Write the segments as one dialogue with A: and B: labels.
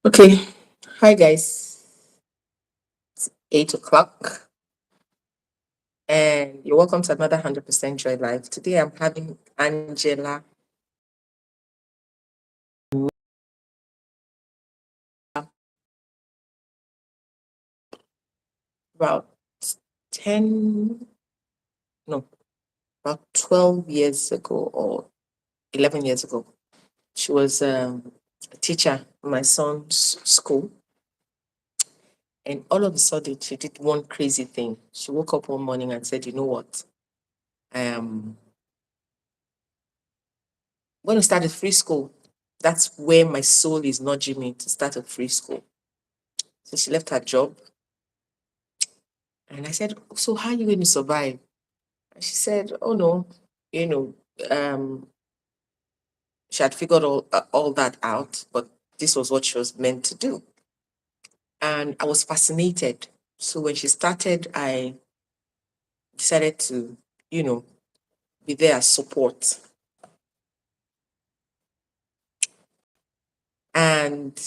A: Okay. Hi, guys. 8 o'clock. And you're welcome to another 100% Joy Life. Today I'm having Angela. About 10, no, about 12 years ago or 11 years ago. She was a teacher in my son's school. And all of a sudden, she did one crazy thing. She woke up one morning and said, you know what? I'm going to start a free school. That's where my soul is nudging me to start a free school. So she left her job. And I said, so how are you going to survive? And she said, oh no, you know, she had figured all that out, but this was what she was meant to do. And I was fascinated. So when she started, I decided to, you know, be there as support. And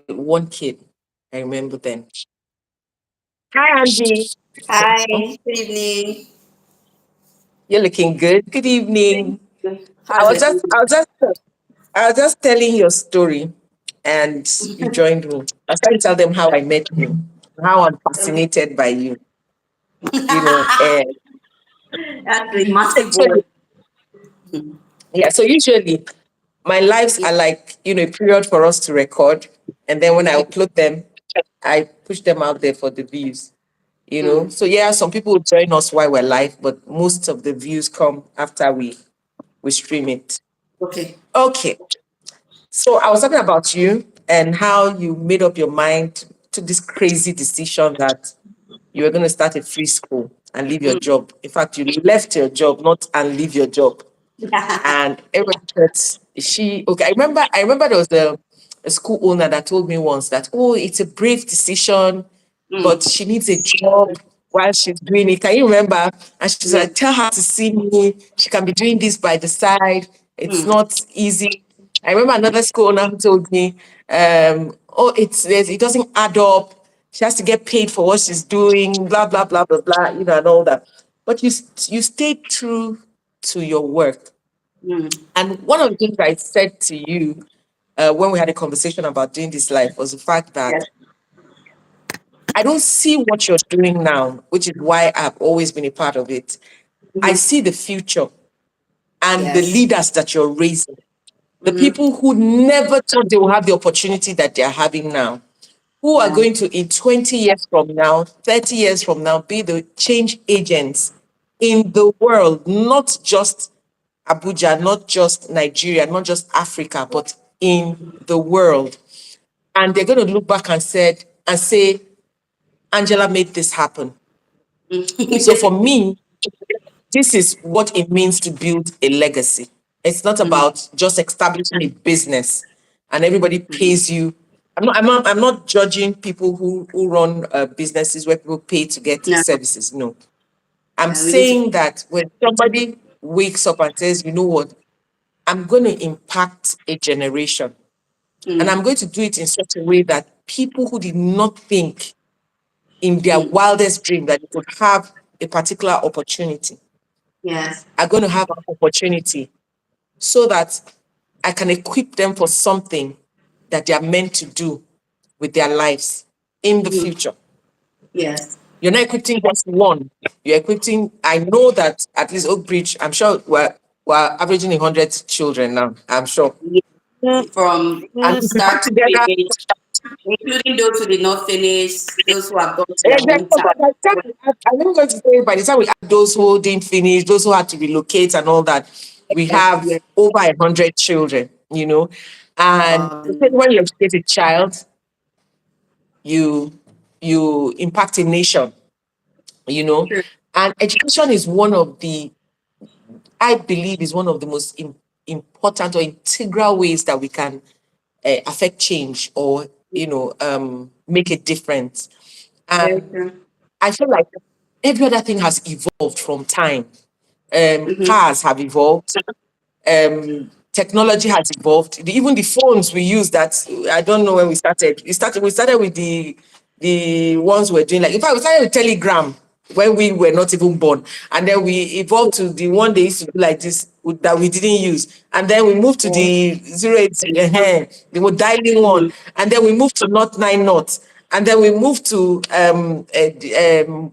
A: one kid, I remember then. Hi, Angie.
B: Hi, good evening.
A: You're looking good. Good evening. I
B: How's
A: was
B: everything?
A: just, I was just, I was just telling your story, and you joined me. I was trying to tell them how I met you, how I'm
B: Okay.
A: fascinated by you. You know, and
B: That's a massive
A: actually,
B: word.
A: yeah. So usually, my lives are like a period for us to record, and then when I upload them, I push them out there for the views. So yeah, some people will join us while we're live, but most of the views come after we stream it.
B: Okay.
A: Okay. So I was talking about you and how you made up your mind to this crazy decision that you were going to start a free school and leave your job. In fact, you left your job, not and leave your job. And everybody said, "Is she okay?" I remember there was a school owner that told me once that, oh, it's a brave decision, but she needs a job while she's doing it. Can you remember? And she's
B: Yeah.
A: like, tell her to see me. She can be doing this by the side. It's not easy. I remember another school owner who told me, oh, it doesn't add up. She has to get paid for what she's doing, blah, blah, blah, blah, blah, and all that. But you stayed true to your work. And one of the things I said to you when we had a conversation about doing this life was the fact
B: Yes.
A: that I don't see what you're doing now, which is why I've always been a part of it. I see the future and the
B: Yes.
A: leaders that you're raising, the people who never thought they will have the opportunity that they're having now, who are
B: Yeah.
A: going to, in 20 years from now, 30 years from now, be the change agents in the world, not just Abuja, not just Nigeria, not just Africa, but in the world. And they're going to look back and say, Angela made this happen. So for me, this is what it means to build a legacy. It's not about just establishing a business and everybody pays you. I'm not judging people who run businesses where people pay to get
B: No.
A: services. No, I'm
B: Yeah, we need to.
A: saying that when somebody wakes up and says, you know what, I'm going to impact a generation, and I'm going to do it in such a way that people who did not think in their wildest dream that they could have a particular opportunity
B: Yes.
A: are going to have an opportunity so that I can equip them for something that they are meant to do with their lives in the future.
B: Yes.
A: You're not equipping just one. You're equipping, I know that at least Oakbridge, I'm sure we're averaging 100 children now, I'm sure.
B: Yeah. From
A: And if we come
B: start to
A: together,
B: finish. including those who did not finish, those who have gone to their
A: Exactly.
B: hometown.
A: By the time I'm not going to say by the time we add those who didn't finish, those who had to relocate and all that, we
B: Yes,
A: have
B: yes.
A: over 100 children, And
B: Wow.
A: when you educate a child, you you impact a nation, you know.
B: True.
A: And education is one of the, I believe, is one of the most important or integral ways that we can affect change or make a difference.
B: Very
A: And
B: true.
A: I feel like every other thing has evolved from time.
B: Mm-hmm.
A: Cars have evolved, technology has evolved. Even the phones we use, that I don't know when we started. We started with the ones we're doing. Like, in fact, we started with Telegram when we were not even born, and then we evolved to the one they used to do like this that we didn't use, and then we moved to
B: Yes.
A: the 080, the were dialing one,
B: Mm-hmm.
A: and then we moved to not 9 not. And then we moved to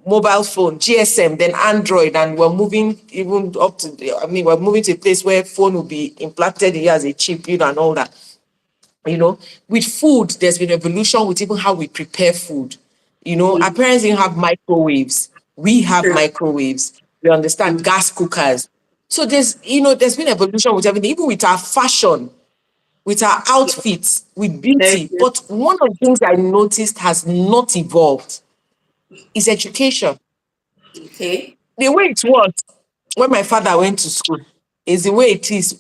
A: mobile phone, GSM, then Android, and we're moving even up to, we're moving to a place where phone will be implanted here as a chip, and all that. With food, there's been evolution with even how we prepare food. Our
B: Mm-hmm.
A: parents didn't have microwaves. We have
B: True.
A: microwaves. We understand
B: Mm-hmm.
A: gas cookers. So there's been evolution with everything, even with our fashion, with our
B: Yes.
A: outfits, with
B: Very
A: beauty.
B: true.
A: But one of the things I noticed has not evolved is education.
B: Okay.
A: The way it was when my father went to school is the way it is.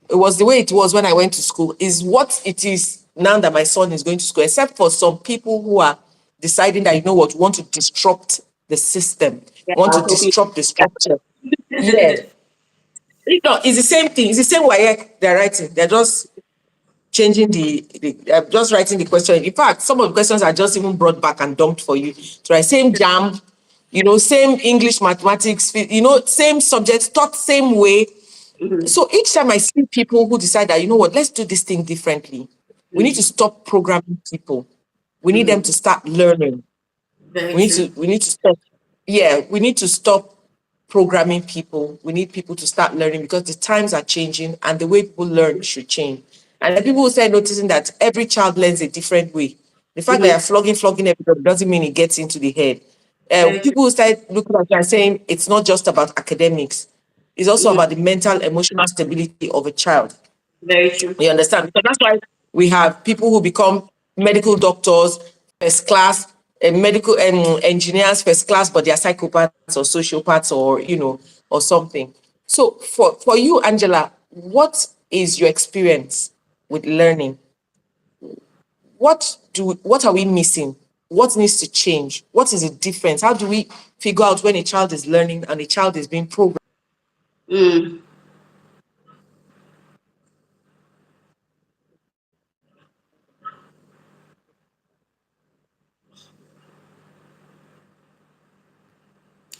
A: It was the way it was when I went to school, is what it is now that my son is going to school, except for some people who are deciding that, want to disrupt the system,
B: Yeah,
A: want
B: I
A: to
B: was hoping.
A: disrupt the
B: Yeah.
A: structure. Yeah. It's the same thing. It's the same way they're writing. They're just changing just writing the question. In fact, some of the questions are just even brought back and dumped for you. So same jam, same English, mathematics, same subjects, taught same way.
B: Mm-hmm.
A: So each time I see people who decide that, let's do this thing differently. We need to
B: Mm-hmm.
A: stop programming people. We need them
B: Mm-hmm.
A: to start learning.
B: Very
A: We need to
B: true.
A: we need to stop. Yeah, we need to stop programming people. We need people to start learning because the times are changing and the way people learn should change. And the people who start noticing that every child learns a different way. The fact that
B: Mm-hmm.
A: you're flogging everybody doesn't mean it gets into the head.
B: Very true.
A: People who start looking at you and saying it's not just about academics, it's also
B: Mm-hmm.
A: about the mental, emotional stability of a child.
B: Very true.
A: You understand? So that's why we have people who become medical doctors, first class, medical engineers, first class, but they are psychopaths or sociopaths or or something. So for you, Angela, what is your experience with learning? What are we missing? What needs to change? What is the difference? How do we figure out when a child is learning and a child is being programmed?
B: Mm.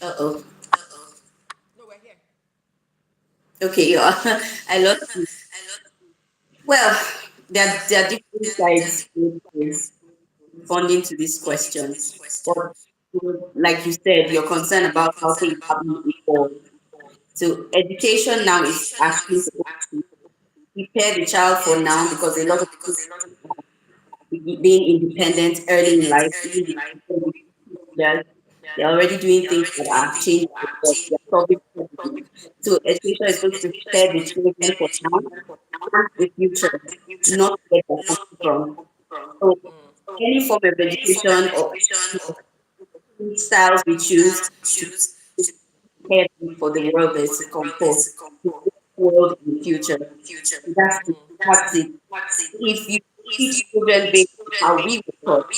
B: Uh-oh.
A: No, we're here.
B: Okay, you are. I lost you. Well, there are different sides to responding to this question. But like you said, you're concerned about how things happen before. So education now is actually supposed to prepare the child for now because a lot of people being independent early in life, even before they're they're already doing things that are changing the world. They're solving problems. So education is supposed to prepare the children for now and the future, not where they're coming from. So any form of education or styles we choose should prepare them for the world that's to come forth, the world in the future. That's it. If you teach children based on how we were taught,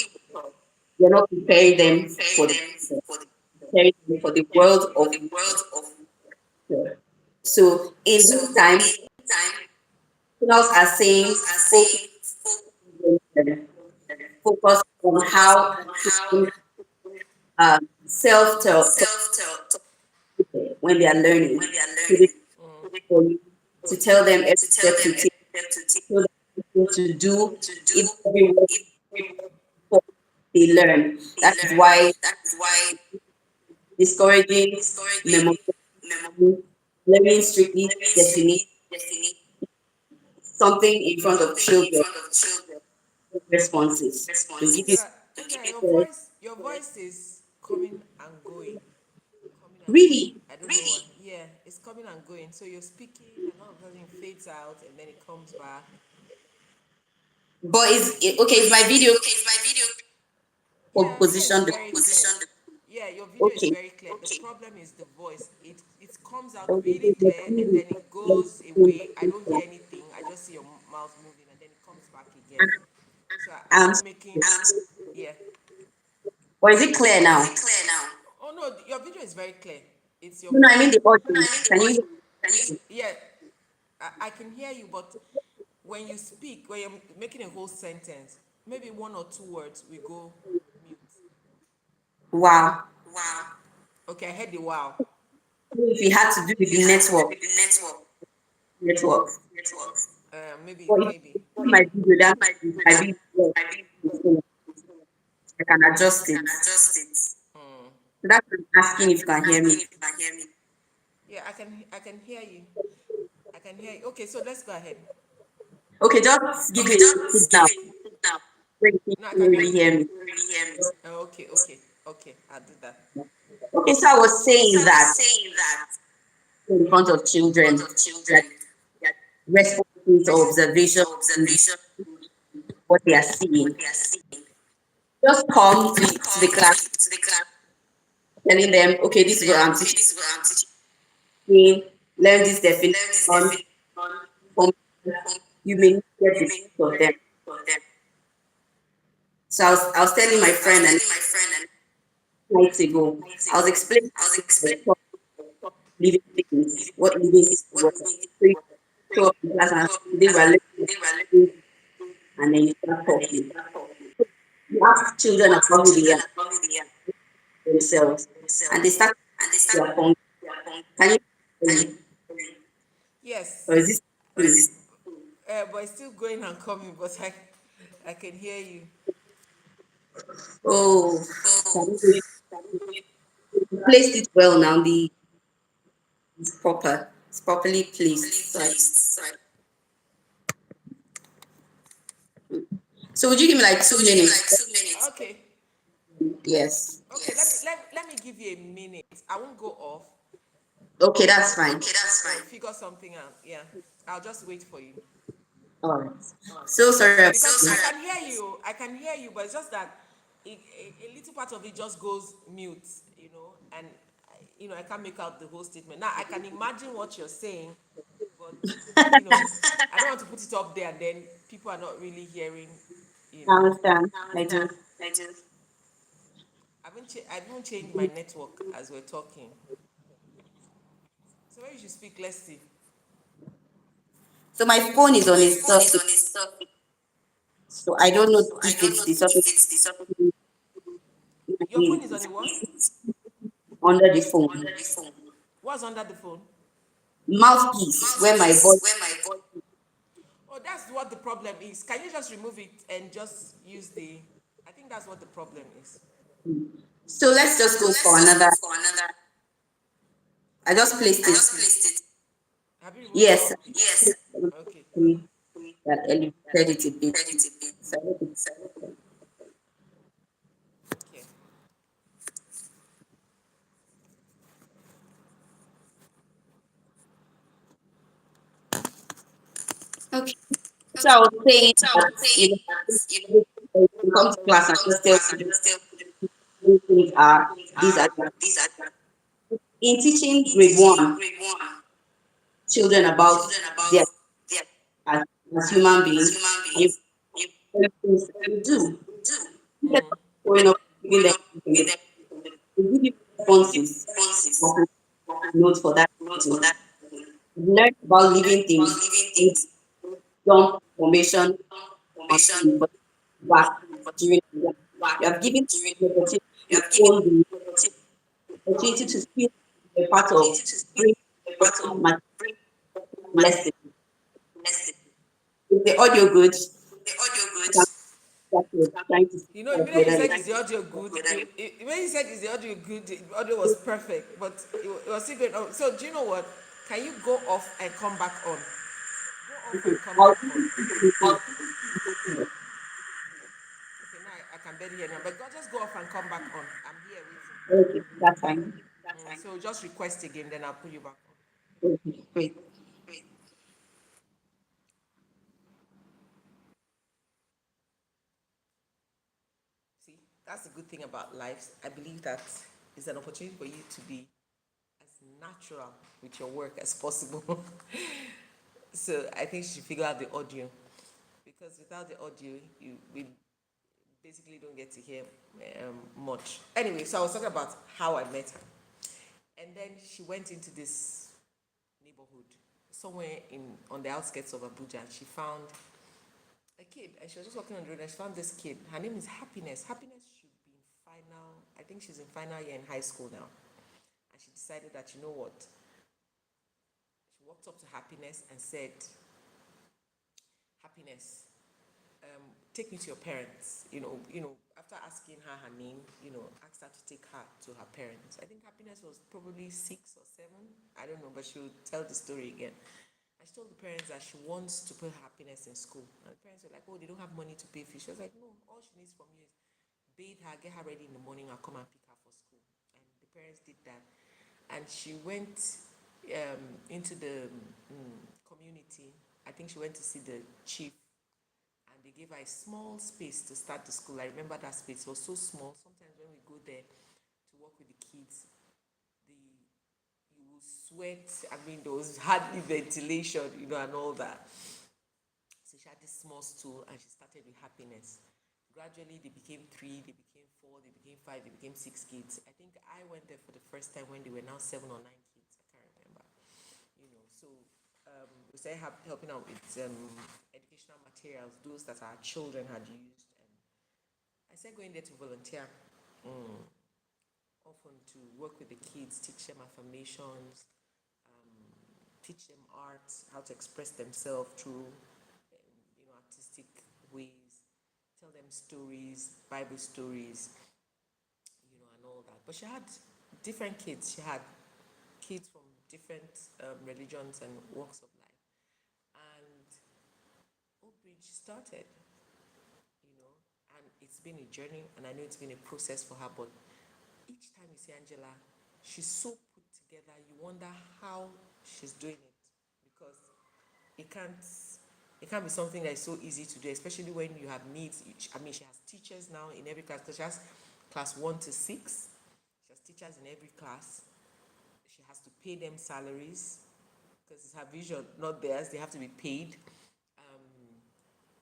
B: you're not preparing them for the future, preparing them for the world of the future. So in this time, professionals are saying focus on how children self-taught when they are learning. So they for you to tell them every step to take, tell them everything to do, if every word before they learn. That is why discouraging memorization, learning strictly definition, something in front of children responses. They'll give you
A: Okay,
B: uh,
A: your voice is coming and going. Coming and going.
B: really,
A: I don't know why. Yeah, it's coming and going. So you're speaking, and all of a sudden it fades out, and then it comes back.
B: but okay? Is my video
A: Yeah, video is
B: positioned?
A: very clear. Yeah, your video is
B: Okay.
A: very clear. The problem is the voice. It comes out
B: Okay,
A: really
B: so let
A: clear, and
B: me
A: then it goes away. I don't hear anything. I just see your mouth moving, and then it comes back again. So I'm
B: um,
A: not making. Yeah.
B: or is it clear now?
A: Oh no, your video is very clear. It's your
B: No, no, I mean
A: voice.
B: the audio. Can you?
A: Yeah, I can hear you, but when you speak, when you're making a whole sentence, maybe one or two words we go mute.
B: Wow.
A: Okay, I heard the wow.
B: If you had to do with the network.
A: Maybe,
B: But if
A: maybe.
B: you see my video, that my video, so I can adjust it. So that's why I'm asking if you can hear me.
A: Yeah, I can hear you. I can hear you. Okay, so let's go ahead.
B: Okay, just give me a signal when you
A: No, I
B: can
A: can hear
B: really
A: you.
B: hear me.
A: Okay, okay. I'll do that.
B: Okay, so I was saying that in front of children, that responses or observation is what they are seeing. Just come to the class telling them, okay, this is what I'm teaching, learn this definition, from you may not get the sense of them. So I was telling my friend and nights ago, I was explaining living things, what living things were. So you show up in class and today we're learning and then you start talking. You ask children about who they are themselves and they start their phone. Can you hear me? Or is
A: Yes,
B: this me?
A: but it's still going and coming, but I can hear you.
B: Oh, you placed it well now. It's proper. It's properly placed. So would you give me like 2 minutes?
A: Okay,
B: Yes.
A: okay. Let me give you a minute. I won't go off.
B: Okay, that's fine.
A: Figure something out. Yeah, I'll just wait for you.
B: All right. So sorry.
A: Because I can hear you. I can hear you, but it's just that a little part of it just goes mute, and I can't make out the whole statement. Now I can imagine what you're saying, but I don't want to put it up there and then people are not really hearing. You
B: I
A: know,
B: understand. I do.
A: I haven't changed my network as we're talking. So when you should speak, let's see.
B: So my phone is on a surface. So I don't know if it's the surface
A: Your phone is on a what?
B: under the phone.
A: What's under the phone?
B: Mouthpiece where my voice.
A: Oh, that's what the problem is. Can you just remove it and just use the? I think that's what the problem is.
B: So let's just go for another. I just placed it.
A: Have you removed the
B: Yes.
A: mouthpiece? Okay.
B: That elevated it a bit. So,
A: Okay.
B: okay. So I was saying that you come to class and just tell children these things are these are in teaching grade one children about their as, as human beings and the things that they do. Instead of growing up giving them they give you responses or notes for that. Learn about living things, jump formation on back during the year. You have given the opportunity to own the opportunity to feel a part of bring my lesson. Is the audio good? I can that's what I'm trying to
A: Immediately you
B: whether
A: said is the audio good. When you said is the audio good, the audio was perfect, but it was still going on. So do you know what? Can you go off and come back on? Go off and come
B: I'll
A: back on. I'm barely here now. But God, just go off and come back on. I'm here waiting.
B: Okay, that's fine.
A: So just request again, then I'll put you back on.
B: Okay, great.
A: See, that's the good thing about life. I believe that it's an opportunity for you to be as natural with your work as possible. So I think you should figure out the audio, because without the audio, we basically don't get to hear much. Anyway, so I was talking about how I met her, and then she went into this neighborhood somewhere in on the outskirts of Abuja. And she found a kid, and she was just walking on the road, and she found this kid. Her name is Happiness. Happiness should be in final. I think she's in final year in high school now, and she decided that, you know what. She walked up to Happiness and said, "Happiness, take me to your parents." After asking her her name, asked her to take her to her parents. I think Happiness was probably 6 or 7. I don't know, but she'll tell the story again. And she told the parents that she wants to put Happiness in school. And the parents were like, "Oh, they don't have money to pay fees." She was like, "No, all she needs from you is bathe her, get her ready in the morning, I'll come and pick her for school." And the parents did that. And she went into the community. I think she went to see the chief, and they gave her a small space to start the school. I remember that space was so small. Sometimes when we go there to work with the kids, the you will sweat. I mean, there was hardly ventilation, and all that. So she had this small stool, and she started with Happiness. Gradually, they became 3, they became 4, they became 5, they became 6 kids. I think I went there for the first time when they were now 7 or 9 kids. I can't remember. So we started helping out with educational materials, those that our children had used. And I started going there to volunteer, often to work with the kids, teach them affirmations, teach them art, how to express themselves through, artistic ways, tell them stories, Bible stories, and all that. But she had different kids. She had kids from different religions and walks of life. And Oakbridge started, and it's been a journey, and I know it's been a process for her, but each time you see Angela, she's so put together, you wonder how she's doing it, because it can't it can't be something that is so easy to do, especially when you have needs. I mean, she has teachers now in every class, because she has class 1 to 6. She has teachers in every class. She has to pay them salaries, because it's her vision, not theirs. They have to be paid.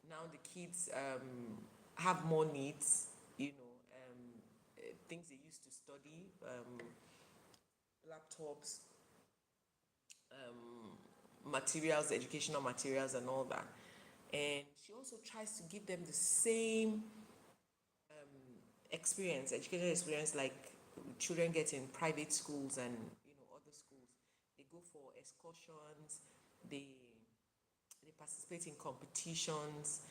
A: Now the kids have more needs, things they used to study, laptops, materials, educational materials, and all that. And she also tries to give them the same educational experience, like children get in private schools and other schools. They go for excursions. They participate in competitions.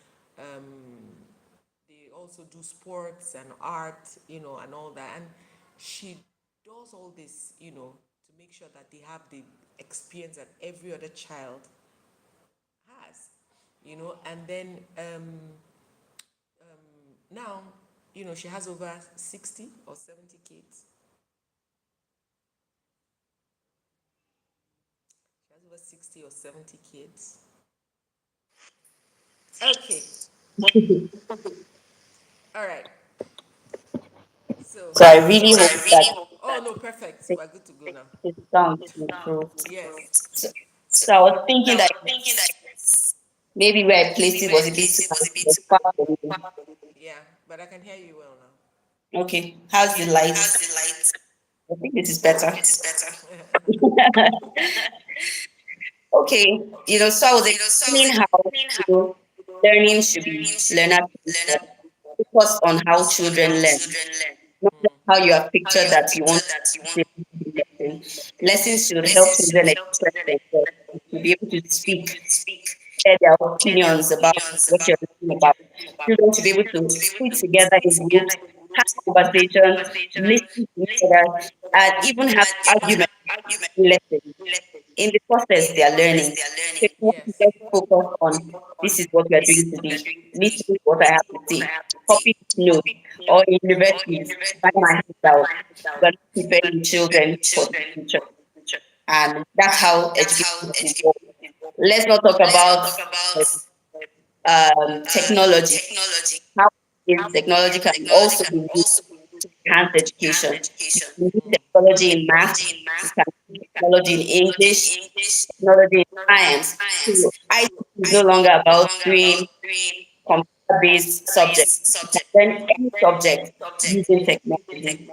A: They also do sports and art, and all that. And she does all this, to make sure that they have the experience that every other child has, and then now, she has over 60 or 70 kids. She has over 60 or 70 kids. Okay, all right. So,
B: So I really hope that
A: oh no, perfect.
B: the
A: We're good to go now.
B: the sound improved.
A: Yes.
B: So, so I was thinking that maybe where I placed it was a bit too high, it was far away.
A: Yeah, but I can hear you well now.
B: Okay, how's the light? I think this is better. Okay, so I was explaining how learning should be learner focus on how children learn, not just how you have pictured that you want to lesson. Lessons should help children express themselves, to be able to speak, share their opinions about what you're talking about. Children should be able to sit together in groups, have conversations, listen to each other, and even have arguments lessons. In the process, they are learning. So you have to
A: Yes.
B: just focus on this is what we are doing today. Listen to what I have to say. Copy this note. Or in universities, write my hands out. You are not preparing children for the future. And that's how education is evolved. Let's not talk about technology. How is technology can also be used to enhance education. You can use technology in math, you can use technology in English, technology in science. So IT is no longer about doing computer-based subjects. You can learn any subject using technology.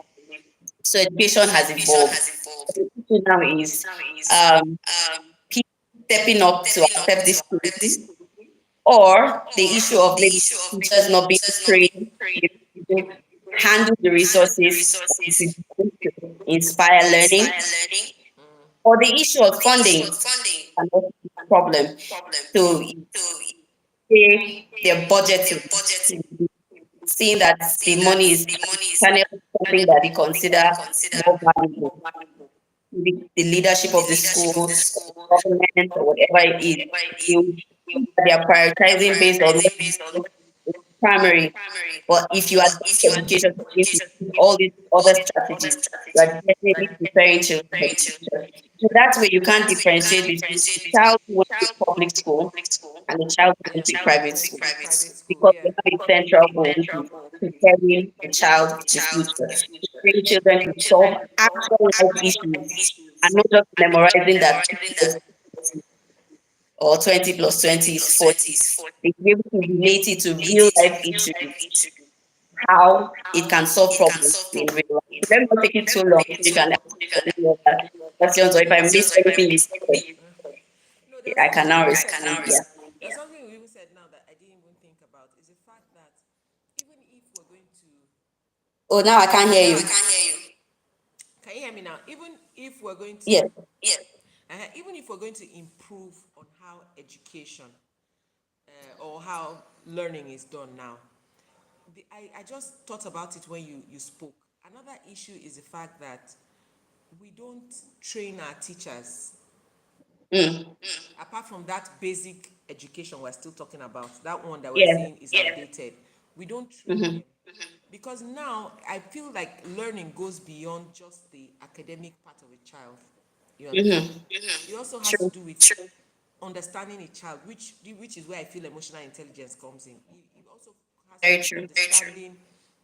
B: So education has evolved. The issue now is um, people stepping up to accept this change, or the issue of maybe teachers not being trained to handle the resources to inspire learning, or the issue of funding and also the problem to pay their budget, seeing that the money is channeled to something that they consider more valuable. The leadership of the school, or the government, or whatever it is, they are prioritizing based on primary. But if you advance education to include all these other strategies, you are definitely preparing children for the future. So that's where you can't differentiate between a child who went to a public school and a child who went to a private school,
A: Private school,
B: because
A: yeah.
B: they have a central goal, which is preparing the child for the future, preparing children to solve actual life issues and not just memorizing that 20 plus 20 is 40. They be able to relate it to real life issues, how it can solve problems in real life. So let me not take it too long so you can ask any other questions, or if I missed anything you said,
A: No, there's
B: I
A: something
B: can
A: you
B: now
A: even said
B: respond.
A: now.
B: Yeah.
A: There's something you even said now that I didn't even think about is the fact that even if we're going to,
B: Oh, now I can't hear you.
A: can you hear me now? Even if we're going to,
B: Yes.
A: even if we're going to improve on how education or how learning is done now, I just thought about it when you spoke. Another issue is the fact that we don't train our teachers.
B: Mm.
A: Apart from that basic education we're still talking about, that one that we're
B: Yeah.
A: saying is outdated, we don't train
B: Mm-hmm.
A: them. Because now I feel like learning goes beyond just the academic part of a child. You understand?
B: Mm-hmm.
A: It also has to
B: True.
A: do with understanding a child, which is where I feel emotional intelligence comes in. It also has to
B: Very
A: do with
B: true.
A: understanding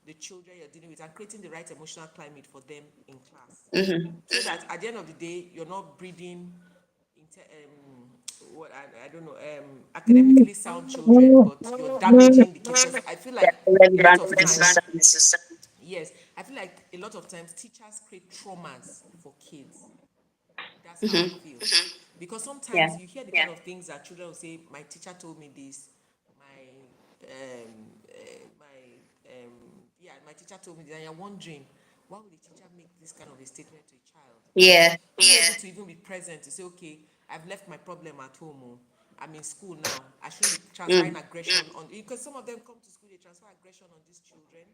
A: the children you're dealing with and creating the right emotional climate for them in class,
B: Mm-hmm.
A: so that at the end of the day you're not breeding I don't know, academically sound children, but you're damaging the kids. 'Cause I feel like a lot
B: Relevant
A: of
B: to the
A: times,
B: society.
A: yes, I feel like a lot of times teachers create traumas for kids. That's how I
B: Mm-hmm.
A: feel. Because
B: Yeah.
A: sometimes you hear the kind of things that children will say, my teacher told me this, my teacher told me this, and you're wondering, why would the teacher make this kind of a statement to a child?
B: Yeah.
A: Being able to even be present to say, okay, I've left my problem at home. Oh, I'm in school now. I shouldn't be transferring
B: Mm.
A: aggression on, because some of them come to school, they transfer aggression on these children.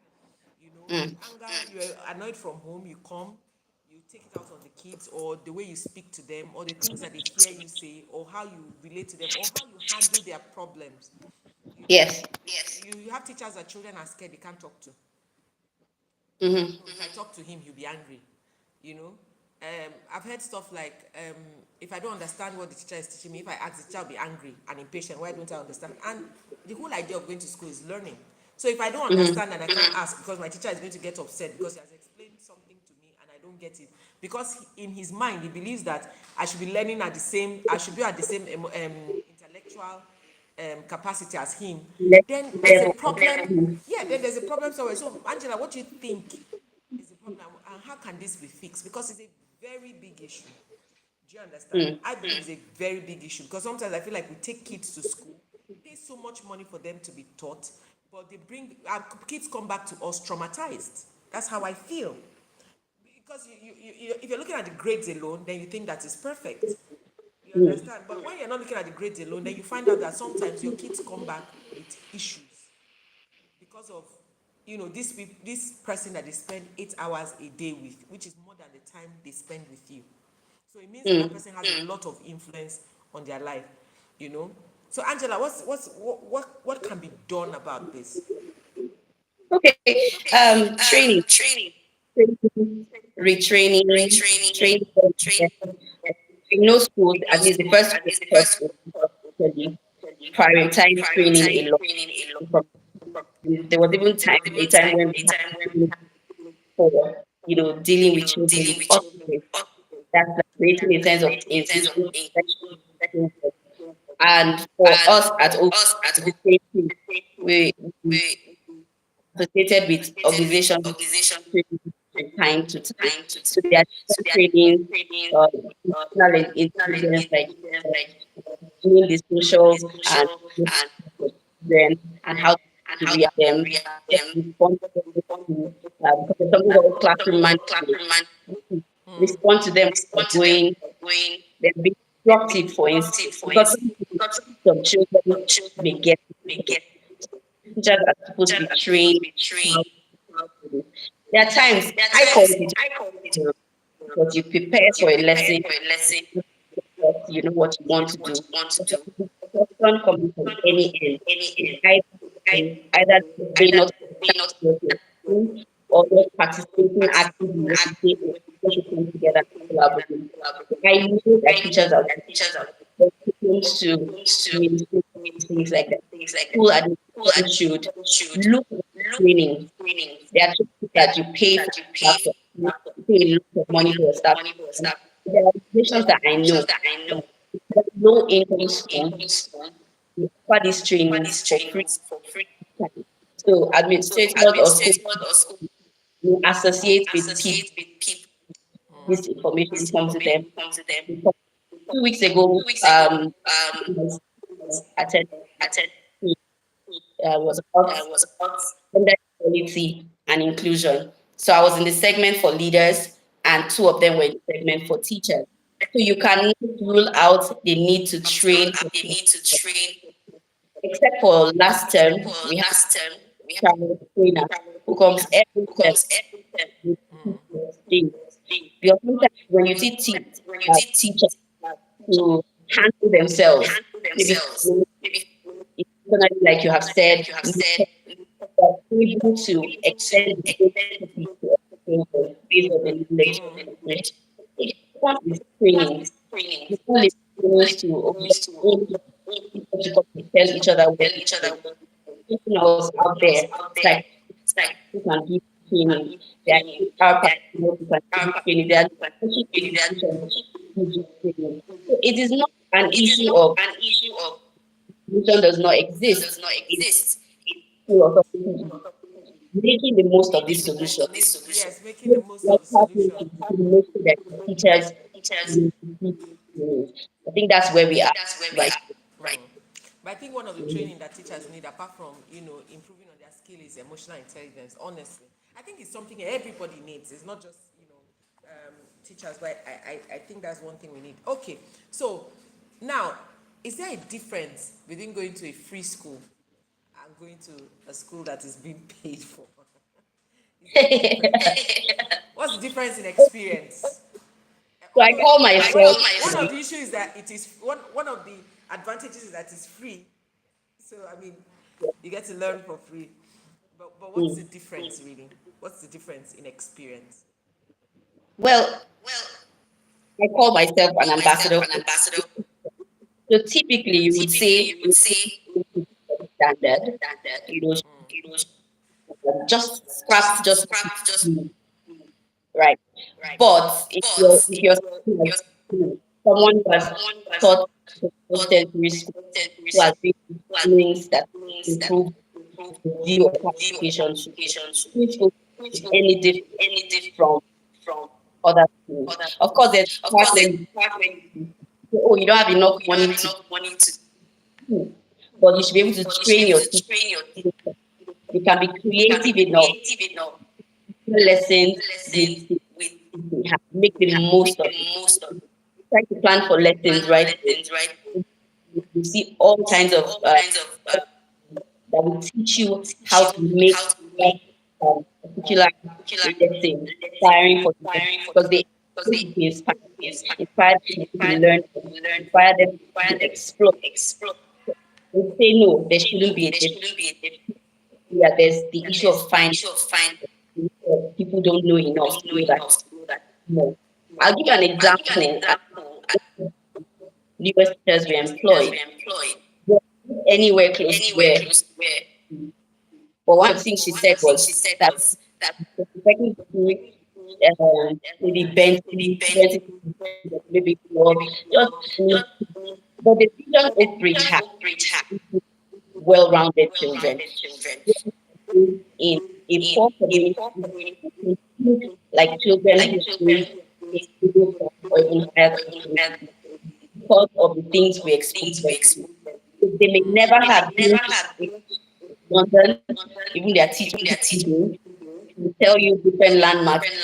A: The
B: Mm.
A: anger, you're annoyed from home, you come, you take it out on the kids, or the way you speak to them, or the things that they hear you say, or how you relate to them, or how you handle their problems. You know,
B: Yes.
A: you have teachers that children are scared, they can't talk to.
B: Mm-hmm.
A: No, if I talk to him, he'll be angry. You know, I've heard stuff like, if I don't understand what the teacher is teaching me, if I ask, the teacher will be angry and impatient. Why don't I understand? And the whole idea of going to school is learning. So if I don't
B: Mm-hmm.
A: understand and I can't ask because my teacher is going to get upset because he has explained something to me and I don't get it, because in his mind he believes that I should be learning at the same, I should be at the same intellectual capacity as him,
B: Let
A: then there's a
B: level.
A: problem.
B: Mm-hmm.
A: Yeah, then there's a problem somewhere. So, Angela, what do you think is the problem, and how can this be fixed? Because it's a very big issue. Do you understand?
B: Mm.
A: I believe it's a very big issue because sometimes I feel like we take kids to school, pay so much money for them to be taught, but they bring our kids come back to us traumatized. That's how I feel. Because if you're looking at the grades alone, then you think that is perfect. You
B: Mm.
A: understand? But when you're not looking at the grades alone, then you find out that sometimes your kids come back with issues because of this person that they spend 8 hours a day with, which is more than the time they spend with you. So it means that that
B: Mm.
A: person has a lot of influence on their life, you know. So Angela, what can be done about this?
B: Okay. Training, training, retraining, training. In no schools, at least the first school I taught in study, prioritize training a lot. There was even a time when we had training for, dealing with children with autism. That's like creating a sense of inclusion. And for us at Oak, the same thing. We associated with organizations from time to time. So there are different trainings, emotional intelligence, like doing the social and children and how to react them, how to respond to them, because there's something called classroom management. Respond to them when they're going, they're being disruptive, for instance, because some children may get teachers are supposed to be trained how to do. There are times I call it because you prepare for a lesson, you know what you want to do. Question coming from any end. It's either they not understand what you're doing or not participating actively in what you say or what you come together and collaborate. I know that teachers are supposed to reinstate things like that. School administration should look at training. There are trainings that you pay for staff, you pay a lot of money for your staff. There are organizations that I know that low income schools offer these trainings for free. So administrators or school will associate with people. This information comes to them. 2 weeks ago, attended was about gender equality and inclusion. So I was in the segment for leaders, and two of them were in the segment for teachers. So you cannot rule out the need to train for teachers, except for last term, we have a travel trainer who comes every term with teachers. Because sometimes when you see teachers to handle themselves, maybe personally, like you have said, are able to extend the capacity to education based on the knowledge. One is training. You can't limit trainings to only people to come and tell each other what to do. Something else out there. It's like who can give training. There are HR personnel who can give training. There are leadership institutions who give training. So it is not an issue of education does not exist. It's philosophy making the most of this solution.
A: Yes, making the most of
B: Like
A: the
B: how
A: solution.
B: to make sure that teachers I think that's where we are right
A: But I think one of the
B: now.
A: training that teachers need, apart from improving on their skill, is emotional intelligence. Honestly, I think it's something everybody needs. It's not just teachers, but I think that's one thing we need. Okay, so now, is there a difference between going to a free school and going to a school that is being paid for? Is there a difference? What's the difference in experience?
B: So I
A: Although
B: call
A: one
B: myself
A: of one of the issues is that it is one of the advantages is that it's free. So I mean, you get to learn for free. But what's the
B: mm,
A: difference really? What's the difference in experience?
B: well, I call myself an ambassador for so typically you would say standard, you know, just scrapped just right. But if you're like someone who has taught the tertiary school who has been things that improve the view of education should which will be any different from other schools. Of course, there's the part where you say, oh, you don't have enough money to do, but you should be able to train your teachers. You can be creative enough, lessons with make the most of it. Try to plan for lessons, right? You see all kinds of that will teach you how to make that particular lesson inspiring for you because they supposed to be inspire them to learn, inspire them to explore. They say no, there shouldn't be a difference. Yeah, there's the issue of finding people don't know enough to know that no. I'll give you an example. Newest teachers we employed were anywhere close to where. But one of the things she said was that the second school, maybe Benton, maybe well, just but the vision Oakbridge has well-rounded children in a poor community, like children who need middle class or even higher class community because of the things we expose them to. They may never have been to London, even their teachers will tell you different landmarks in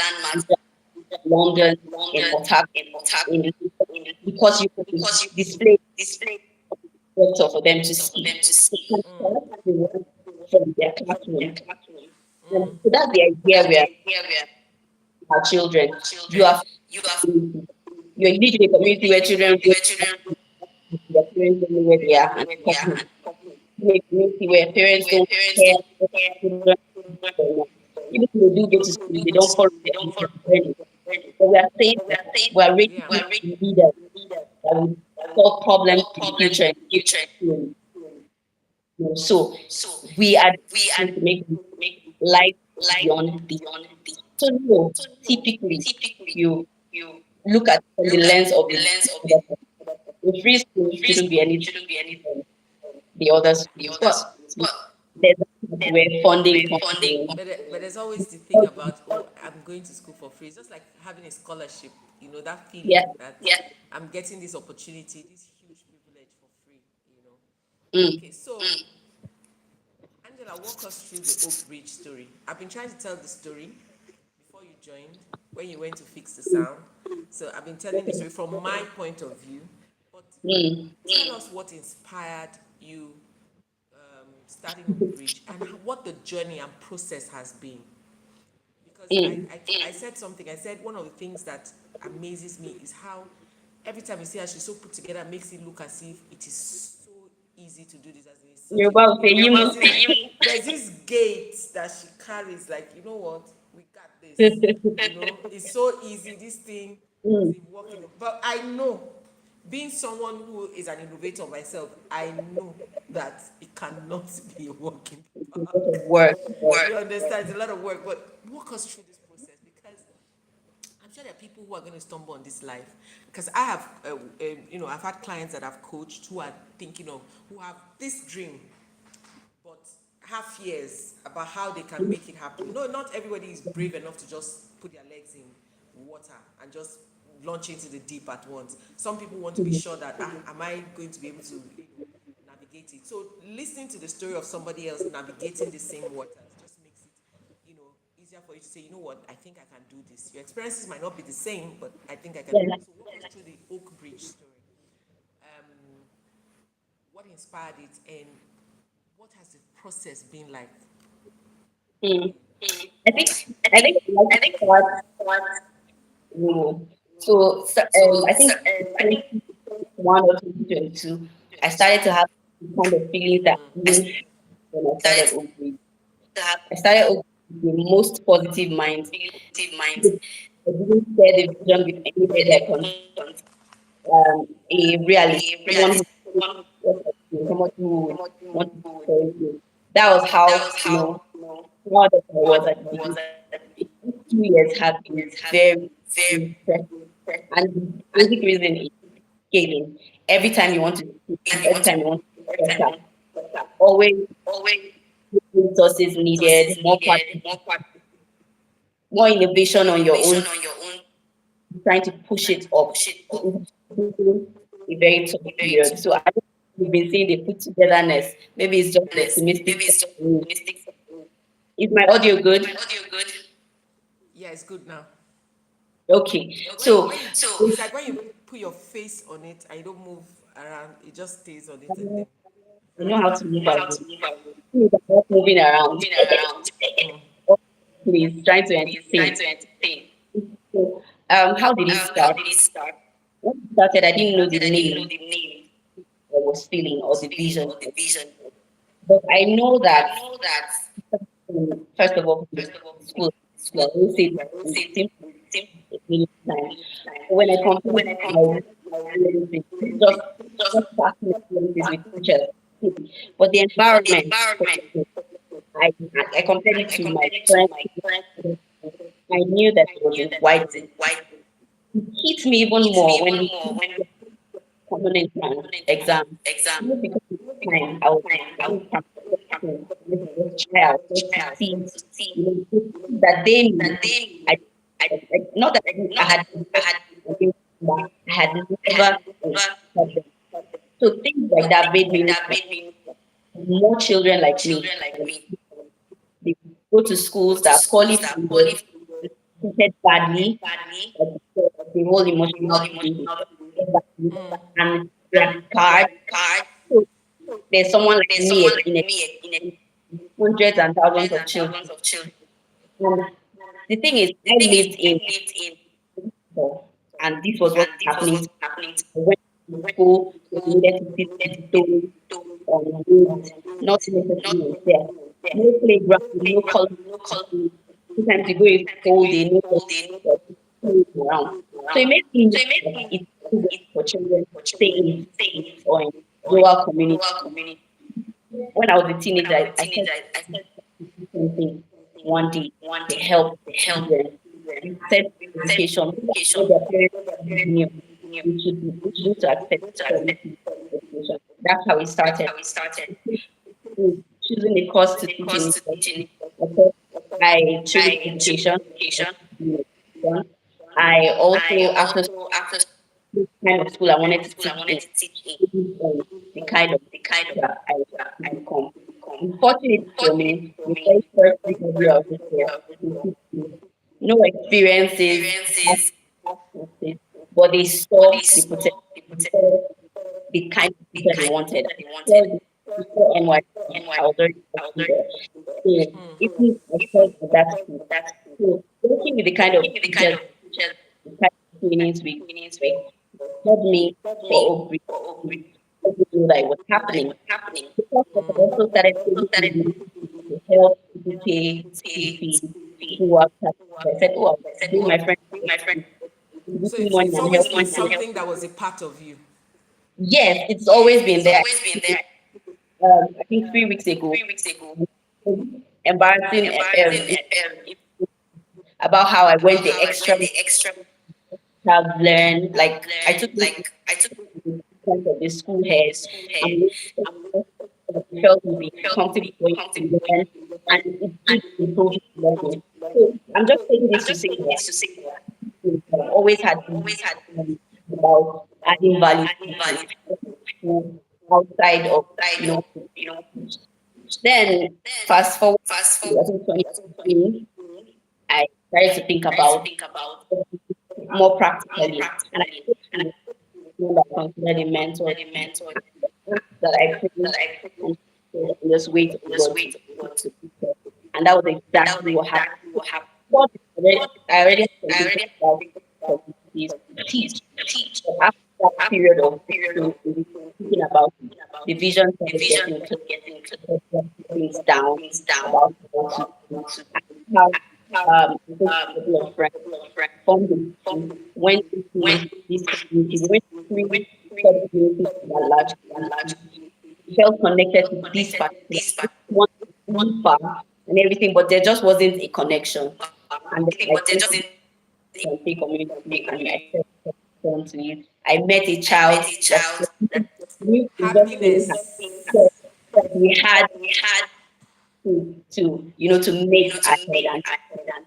B: London, in Port Harcourt, in because you can display vector for them to see. They can collect the work from their classroom. And so that's the idea we are our children. You are you're engaged in a community where children go to their parents don't know where they are and complain. In a community where parents don't care what children do. Even if they do go to school, they don't follow their learning. So we are saying that we are
A: Yeah.
B: raising leaders that will solve problems in the future and give to so we are going to make life beyond this. So no, typically you look at it from the lens of the free school shouldn't be anything than the other schools. But there's a part where funding comes in.
A: But there's always the thing about, oh, I'm going to school for free. It's just like having a scholarship, that
B: Yeah.
A: feeling that I'm getting this opportunity, this huge privilege for free.
B: Mm,
A: Okay, so Angela, walk us through the Oak Ridge story. I've been trying to tell the story before you joined, when you went to fix the sound. So I've been telling the story from my point of view. But
B: mm,
A: tell us what inspired you starting Oak Ridge and what the journey and process has been. Because
B: mm.
A: I said something. I said one of the things that amazes me is how every time you see her, she's so put together, makes it look as if it is so easy to do this. As in it's such
B: Yoruba will say,
A: a,
B: "Yimu."
A: there's this gait that she carries. Like, you know what, we got this. It's so easy. This thing is
B: Mm,
A: a work in. But I know, being someone who is an innovator myself, I know that it cannot be a work in the
B: it's a
A: park.
B: lot of work.
A: You understand? It's a lot of work, but walk us through this process because I'm sure there are people who are going to stumble on this life. Because I have, I've had clients that I've coached who are thinking of, who have this dream, but have fears about how they can make it happen. No, not everybody is brave enough to just put their legs in water and just launch into the deep at once. Some people want to be sure that, am I going to be able to navigate it? So listening to the story of somebody else navigating the same waters just makes it, easier for you to say, you know what, I think I can do this. Your experiences might not be the same, but I think I can do
B: Yeah.
A: it. So walk us through the Oak Bridge story. What inspired it and what has the process been like for
B: Mm.
A: you?
B: I think I'd like to start. mm, I think 2021 or 2022, I started to have the kind of feelings that even when I started Oakbridge. I started Oakbridge with the most positive mind. I didn't share the vision with anybody I can. A realist, someone who someone who wanted to tell you. That was how proud of I was at the beginning. 2 years have been very impressive. And the basic reason is scaling. Every time you want to speak, every time you want to better, always resources needed, more innovation on your own, trying to push it up. A very tough period. So I think we've been seeing the put togetherness. Maybe it's just the optimistic side of me. Is my audio good?
A: Yeah, it's good now.
B: Okay.
A: But
B: So
A: it's like when you put your face on it and you don't move around, it just stays on it and then.
B: I know how to move around. Things are not moving around. Please, trying to entertain. So How did it
A: How
B: start?
A: did it start?
B: When it started, I didn't know the
A: Started, I didn't know
B: name
A: the name,
B: I was feeling or the
A: feeling,
B: vision,
A: or the vision.
B: but I know
A: I
B: that
A: know that,
B: first of all, from the
A: first of all,
B: school, I
A: school,
B: always say
A: I will
B: the
A: say
B: same
A: same
B: many times.
A: time.
B: When I compare
A: When I
B: my
A: compare my
B: experiences,
A: experiences,
B: just
A: just
B: passing experiences with teachers, but the environment,
A: environment,
B: I, I compared it
A: I
B: to my
A: compared it to
B: friends.
A: my friends.
B: I knew that it
A: I
B: was
A: knew
B: a
A: that it
B: wide.
A: was a wide,
B: It hit me even
A: hit me
B: more when
A: even
B: we
A: more
B: came
A: when
B: to common entrance exam.
A: exam.
B: Not because of the
A: Because
B: time I was
A: time I was
B: very practicing, just child, just to
A: child,
B: see,
A: to see
B: to see that they
A: that
B: knew.
A: they,
B: I,
A: I
B: not that I
A: not that
B: had,
A: I had,
B: I had
A: I had
B: never had them.
A: never.
B: So things
A: So
B: like that
A: things
B: made me
A: like
B: look
A: that
B: at
A: made me
B: more children like me.
A: children like me
B: They go to
A: go
B: schools
A: to
B: that are poorly
A: schools that are
B: funded, treated badly,
A: badly,
B: like the whole
A: the whole
B: emotional thing,
A: emotional
B: and they are
A: and their
B: scarred.
A: card.
B: So there's someone like
A: There's someone
B: me
A: like
B: in
A: me in
B: hundreds and thousands
A: hundreds
B: of
A: and
B: children.
A: thousands of children.
B: And the thing is,
A: The
B: I
A: thing is,
B: lived
A: I
B: in
A: lived in,
B: and this was what
A: and
B: was
A: this was
B: happening.
A: what's happening to
B: I went to
A: when
B: school, they
A: school
B: needed to teach
A: needed to
B: me
A: teach
B: stories
A: to
B: on roads, not
A: not
B: necessarily there.
A: necessarily there.
B: No playground,
A: No
B: no
A: playground,
B: color.
A: no color.
B: Sometimes you go in
A: Sometimes you
B: whole
A: go
B: day,
A: in
B: no
A: all day, no
B: playing around. So it
A: around.
B: made me
A: So
B: know
A: it made
B: that
A: me
B: it's easier
A: it
B: for children to
A: for
B: stay
A: children
B: in
A: stay in
B: or in
A: or in
B: rural communities.
A: rural community.
B: When I was a
A: When I
B: teenager,
A: was a
B: I
A: teenager,
B: said
A: I said
B: something
A: something
B: one day
A: one
B: to
A: day
B: help
A: to help
B: children.
A: children.
B: I said
A: We said
B: education,
A: education,
B: what their parents
A: what their parents
B: knew.
A: knew.
B: We should need to accept
A: Need to accept.
B: quality education. That's how it
A: That's
B: started.
A: how we started.
B: Choosing a course to
A: The
B: teach in
A: cost to
B: university.
A: teaching.
B: I thought I chose
A: I chose
B: education.
A: education.
B: I
A: I
B: also, after
A: also after
B: this kind of school I
A: kind
B: wanted
A: of
B: to
A: school I
B: teach
A: wanted
B: in,
A: to teach in
B: the kind of
A: the kind of
B: teacher I
A: that
B: wanted to
A: I
B: become.
A: become.
B: Unfortunately for
A: Unfortunately
B: me,
A: for
B: the
A: me,
B: very first
A: the
B: interview I
A: first
B: went
A: interview
B: for,
A: I went
B: they
A: for,
B: took me. No
A: no
B: experiences,
A: experiences,
B: but they
A: but
B: saw
A: they
B: the potential,
A: saw the
B: they
A: potential,
B: saw the kind of
A: the
B: teacher they
A: kind of
B: wanted.
A: teacher they wanted.
B: So before NYC,
A: NY,
B: I was already
A: I was
B: working
A: already
B: there.
A: there.
B: So even I
A: Even
B: felt at
A: I
B: that
A: felt
B: school.
A: that
B: So working with the kind of
A: working with the kind
B: teachers,
A: of teachers
B: the kind of trainings we
A: meetings we
B: get, led me
A: taught
B: for
A: me
B: Oakbridge
A: for Oakbridge
B: knew that it was
A: like
B: happening.
A: what's happening.
B: Because I also started
A: Also
B: saving
A: started
B: money to help people pay
A: to
B: school
A: pay
B: fees.
A: school fee.
B: People who have I said, oh, I'll
A: I said,
B: bring
A: oh,
B: my friend
A: bring my friend.
C: So
B: making money
C: it's
B: and
C: always
B: helping
C: been
B: people.
C: something that was a part of you.
B: Yes, it's
A: Yes,
B: always been
A: it's
B: there.
A: always been there.
B: I think 3 weeks
A: I think
B: ago,
A: 3 weeks ago,
B: embarrassing
A: embarrassing
B: about how I went
A: about
B: the
A: how I
B: extra
A: went the extra
B: have learned. Like I
A: learn.
B: took it
A: Like I took
B: in front of the school head
A: the school head.
B: and
A: I'm
B: felt to be
A: felt to
B: comfortable
A: be
B: going
A: comfortable
B: to
A: going
B: learn,
A: to
B: and
A: learn,
B: it
A: and
B: did improve
A: it improved
B: learning.
A: learning.
B: So I'm just saying
A: I'm
B: this to
A: just
B: say
A: saying
B: that
A: this to say that
B: I've always had
A: I've always had
B: about adding value
A: adding
B: to
A: value
B: people outside of
A: outside
B: you know.
A: of you know.
B: Then
A: Then
B: fast forward
A: fast
B: to
A: forward,
B: I think
A: I think
B: 2016, I started to think
A: started to
B: about
A: think about
B: more
A: more
B: practically, and I
A: practically,
B: spoke
A: and
B: to people that I considered a mentor
A: I mentor
B: that I
A: that
B: couldn't
A: I put
B: and just wait
A: in
B: for
A: this
B: God
A: way to God.
B: to teach us. And that was
A: And that was
B: exactly what happened.
A: exactly what happened.
B: But
A: But
B: I already had
A: I
B: something
A: already had
B: about
A: something about
B: possibilities to
A: possibilities
B: teach.
A: to teach.
B: But after that
A: After
B: period
A: that
B: of
A: period of
B: thinking about it,
A: thinking about
B: the vision
A: the
B: started
A: vision
B: getting
A: that
B: clear,
A: is getting to
B: things down
A: things down
B: about how to
A: about how to
B: have
A: how
B: a couple of friends
A: couple of friends
B: formed a
A: from
B: team, went
A: when
B: into this community,
A: this
B: went
A: when
B: three
A: we
B: sub-communities in that large
A: a large
B: community, felt connected
A: felt
B: to this
A: connected to
B: particular
A: this part
B: one far and everything, but there just wasn't a connection. And then
A: everything,
B: I
A: but they're
B: came
A: just
B: to
A: in
B: Conte community
A: the
B: and I
A: community.
B: felt drawn to it. I met a
A: I met
B: child
A: a
B: that
A: child that
B: knew just saying
C: Happiness.
B: her that we had
A: we had
B: to to
A: you
B: make
A: know to
B: ahead
A: make
B: and
A: ahead and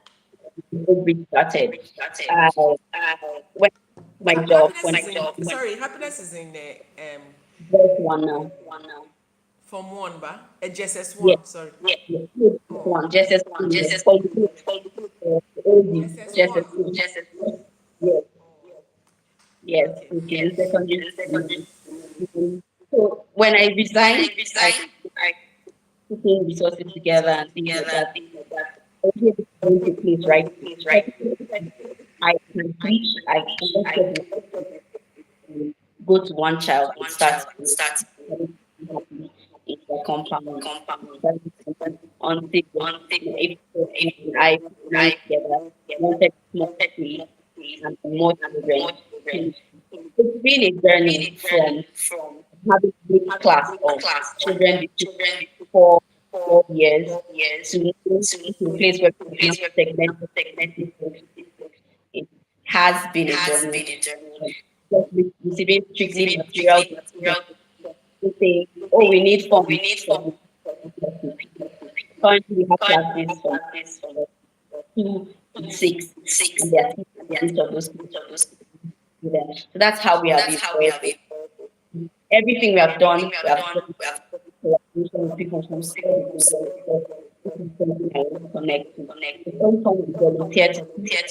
B: we started.
A: we started.
B: Uh,
A: Uh,
B: when my job,
C: Happiness
B: when
C: is
A: my
C: in.
A: job when
C: Sorry, happiness is in the
B: first one now,
A: one now.
C: Form One, ba? JSS
B: yes,
C: One. Sorry.
A: Yeah,
B: yes, first
C: Oh,
B: one, just as
A: one just as
B: OD,
C: JSS
B: just as
C: One.
A: just as
B: yes, yes,
C: Okay.
B: which
A: yes.
B: is secondary
A: In the
B: school.
A: secondary.
B: So when I
A: When I
B: resigned, I
A: resigned, I
B: putting resources
A: put
B: together
A: resources
B: and things like
A: together
B: that.
A: and things like that.
B: I was able to
A: I
B: bring
A: was
B: to
A: able to
B: place
A: bring
B: right.
A: to place right.
B: I can teach, I don't get to go to one child and start happy in the compound until if I put money together, wanted more free and more children. It's been a journey from having a big class of children between 4 years to a place where we can now segment people. It has been a journey. Just receiving strictly material to say, oh, we need funds for this. Currently, we have classes from 2 to 6, and there are teachers in each of those students. So that's how we have evolved. Everything we have done collaboration with people who said it was because this is something I want to connect to. The first time we volunteered to teach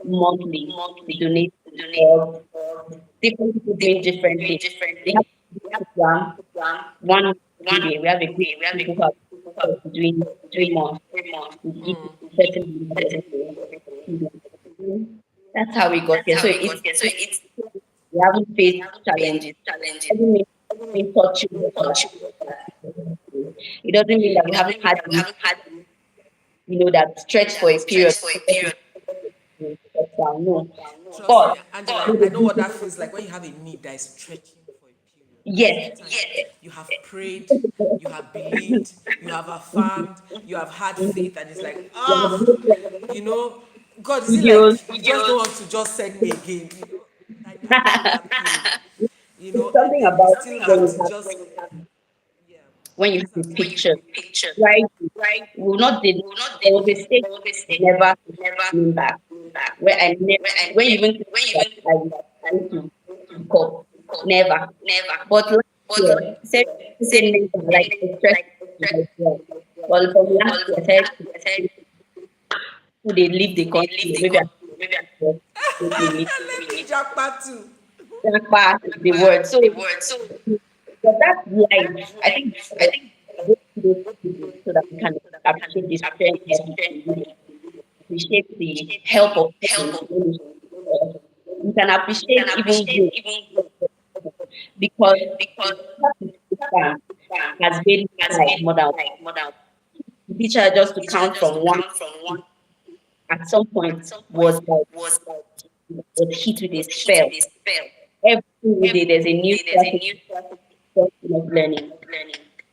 B: monthly, we donate for different people doing different things. We have a program, one day, we have a group of people who are doing 3 months. We give certain amount every day. That's how we got here. So we haven't faced challenges. It doesn't mean we touch it doesn't mean that we haven't had that stretch for a period. No.
C: Trust
B: But
C: me, Angela, I know what that feels like when you have a need that is stretching for a period.
B: yes,
C: Sometimes you have prayed, you have believed, you have affirmed, you have had faith, and it's like, you know, God, is it
B: videos,
C: like you just don't want to just send me again? I know that pain, and
B: something
C: then you
B: about
C: still have to just, yeah,
B: when
C: you
B: you
C: just
B: have
C: have
B: a
C: to keep
B: picture,
C: going.
B: right? Will not did there was a stage never coming back where I never when you even think that I was going to pick up. Never. But last year, said never, like the stress like well. Well, from last year, I said they leave the country, maybe I should make me leave.
C: Let me jackpot too.
B: That part is the word. So, but that's life. I think go through those stages so that we can appreciate the strength of it, appreciate the help of heaven. We can appreciate even good because the teacher has been like more than the teacher just to count from one at some point was like was hit with a spell. Every single day there's a new classic of learning.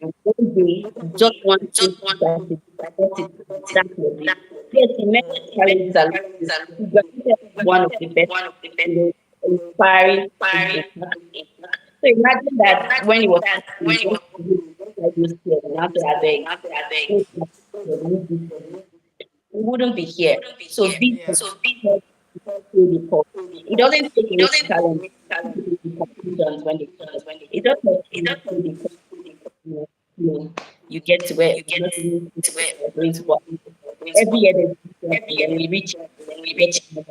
B: And one day just one thing to got it exactly. Yes, immense challenges are he graduated as one of the best, inspiring students in class. So imagine that when he was passing, just like those kids, and after I beg, we wouldn't be here. So this
C: Yeah.
B: is what we call. It doesn't take away the challenge. The competitions when they come. It just makes you feel the you, you you get to where you're not even going to work. Every year there's different, and then we reach get to know.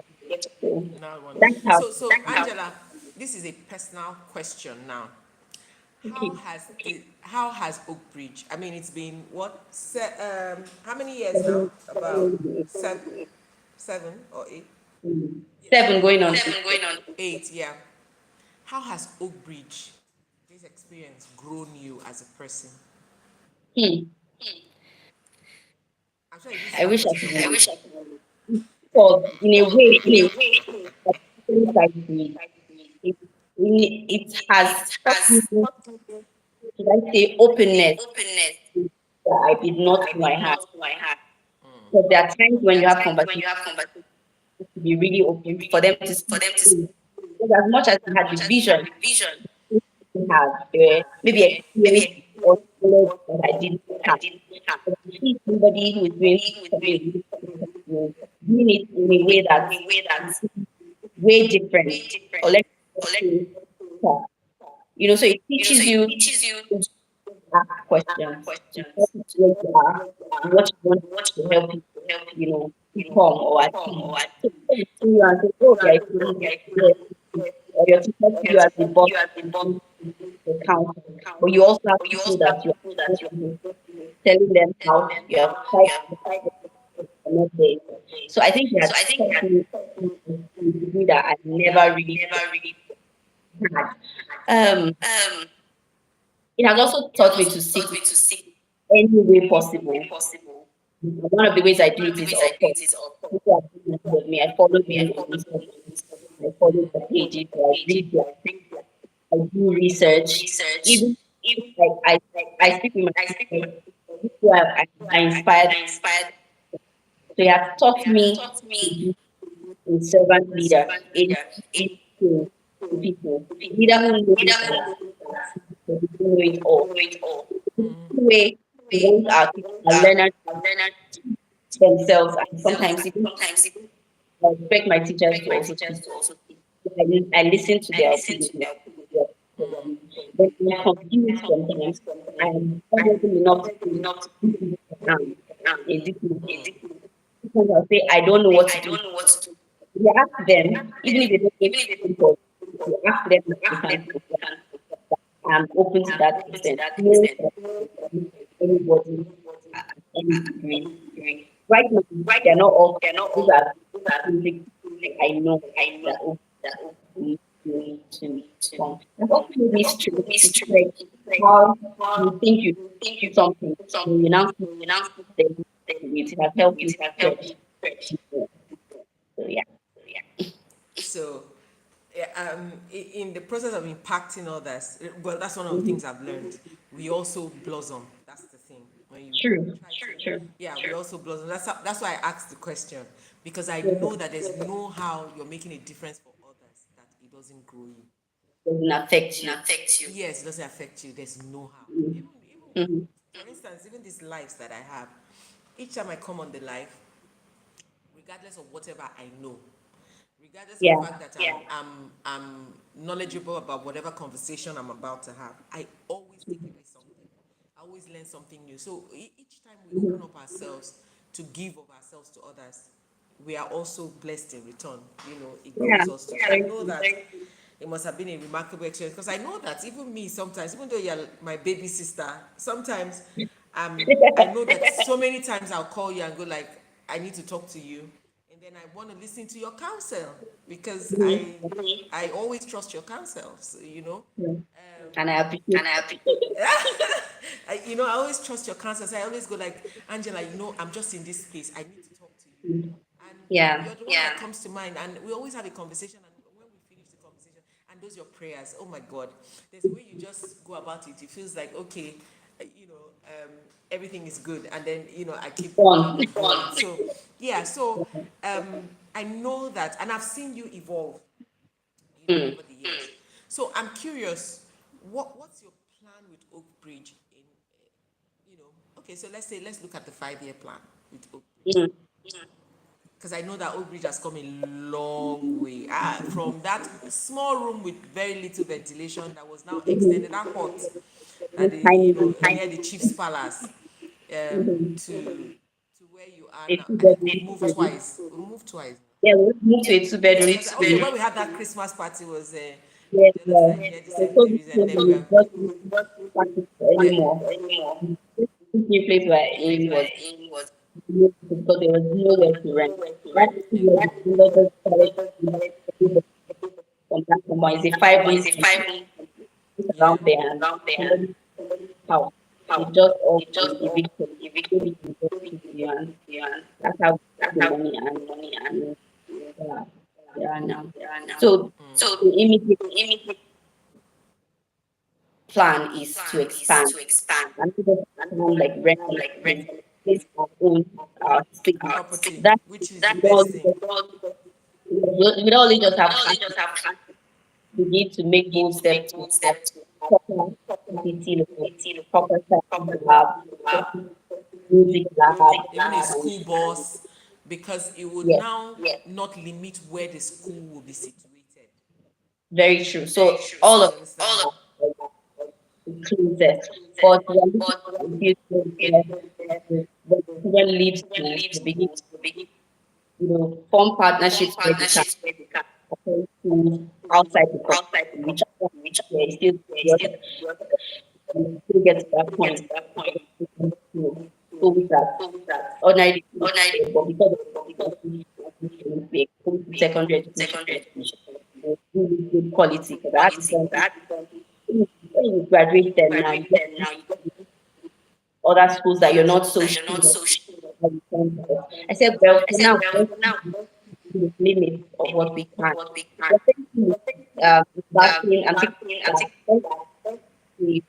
B: So
C: Now one.
B: that's how.
C: So Angela, this is a personal question now. How
B: Okay.
C: has Oakbridge? I mean, it's been what? How many years now? About seven, 7 or 8.
B: 7 going on.
C: 8, yeah. How has Oakbridge, this experience, grown you as a person?
B: Hmm.
C: I'm sure this
B: I
C: has
B: wish
C: to
B: I
C: be
B: could
C: from
B: remember.
C: somewhere.
B: Because things like it has taught me, should I say, openness that I did not know I had. Because there are times when you have conversations to be really open for them to see. Because as much as you had the vision, you have maybe experience or knowledge that I didn't have. But to see somebody who is doing something doing it in a way that's way different, or let's say, so it teaches you to ask questions, to tell people where you are, and what you want to help you, become or achieve. So people will see you and say, oh, yeah, or your teacher see you as the boss, the counsel. But you also have people that you are telling them how you have tried not there. So I think that taught me to a degree that I never really had. Um, it has also taught me to seek any way possible. One of the ways I do it is, of course, people are doing ahead of me. I follow them on Instagram. I follow their pages. I read their, I do research. Even like I speak with my sisters. People are inspired. They have taught me to be a servant leader, a to people, a leader who knows that they don't know it all. The way we want our learners themselves, and sometimes even I expect my teachers to also teach. I listen to their opinions. When I'm confused sometimes, I'm vulnerable enough to say, this is what I am. This is sometimes I'll say, I don't know what to do. You ask them, even if they don't know input, you ask them if they can support. I'm open to that extent. No anybody at any degree. Right now, they're not all, these are things I know that open me to come. And also maybe straight, it's like how you think you do something, and you now see the it has helped you stretch. So yeah.
C: So, in the process of impacting others, well, that's one of the things I've learned. We also blossom. That's the thing. When you
B: True.
C: try to,
B: True.
C: yeah, we also blossom. That's why I asked the question, because I
B: Yeah.
C: know that there's no how you're making a difference for others that it doesn't grow you.
B: Doesn't affect you.
C: Yes, it doesn't affect you. There's no how. Even
B: Mm-hmm.
C: for instance, even these lives that I have, each time I come on the live, regardless of whatever I know, regardless of the
B: Yeah.
C: fact that I'm knowledgeable about whatever conversation I'm about to have, I always take away something. I always learn something new. So each time we open up ourselves to give of ourselves to others, we are also blessed in return. It
B: Yeah.
C: grows us too. So I know that it must have been a remarkable experience, because I know that even me sometimes, even though you're my baby sister, sometimes I know that so many times I'll call you and go like, I need to talk to you, and then I want to listen to your counsel, because
B: Mhm.
C: I always trust your counsel. So,
B: Mhm. And I appreciate
C: I always trust your counsel. So I always go like, Angela, I'm just in this place. I need to talk to you.
B: it.
C: And
B: Yeah.
C: you're the one that comes to mind. And we always have a conversation. And when we finish the conversation, and those your prayers, oh my God, there's a way you just go about it. It feels like, okay, everything is good. And then, I keep
B: Fun.
C: going. So, yeah, so I know that, and I've seen you evolve, over the years. So I'm curious, what's your plan with Oakbridge in, okay, so let's look at the 5-year plan with Oakbridge.
B: Mm.
C: Because I know that Oakbridge has come a long way. From that small room with very little ventilation that was now extended, that hot, that
B: This tiny
C: near the Chief's Palace,
B: mm-hmm.
C: to where you are
B: A
C: now. I think we've moved
B: two-bedroom.
C: twice. We moved twice.
B: Yeah, we moved to a
C: Yeah,
B: two-bedroom.
C: because okay, when we had that Christmas party was
B: Yeah,
C: the other
B: yeah.
C: side near the
B: So
C: St.
B: COVID
C: Mary's, and
B: came
C: then we
B: in,
C: are
B: just practice
C: yeah.
B: anymore. This new place we're in was beautiful because there was nowhere to rent. That 2 years, the builders started to everybody from that combine. It's a 5 room
C: Yeah.
B: around there, and somebody's house. They just all been evicted. Maybe they just keep you, and that's how we get the money, and you know, yeah, they are now. So the immediate plan is to expand. And we just plan like renting place, place our own space.
C: Property,
B: That
C: which is the
B: we don't
C: best thing.
B: we don't only just have cash. We need to make bold steps to have proper CCT level, proper science lab, proper music lab,
C: Even a
B: and
C: school bus, because it would
B: yes,
C: now not limit where the school will be situated.
B: very true. So all
C: You
B: of
C: understand?
B: it inclusive, but we are looking at a future where when children leave school, they begin to, form partnerships where they can attend schools outside the community, which are still work and still get to that point. So schools that ordinarily close, but because of education, we expose to secondary education with really good quality. Because I have to tell you, when you graduate them now, you get other schools that you're not so sure of the content. I said, well, for now, let's see the limits of what we can. The same thing is vaccine. I'm taking that the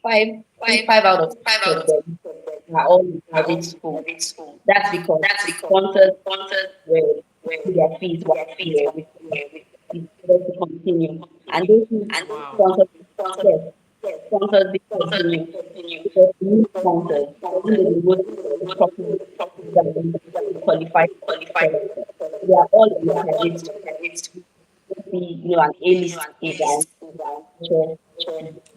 B: five, I think 5 out of 6 of them are all in private school. That's because the sponsors were pay their fees while here with is able to continue. And those who
C: Wow.
B: sponsors, yes, sponsors did continue because we need sponsors. Even though they would properly qualify for it. They are all in private school. Be, an A-list school down. Sure.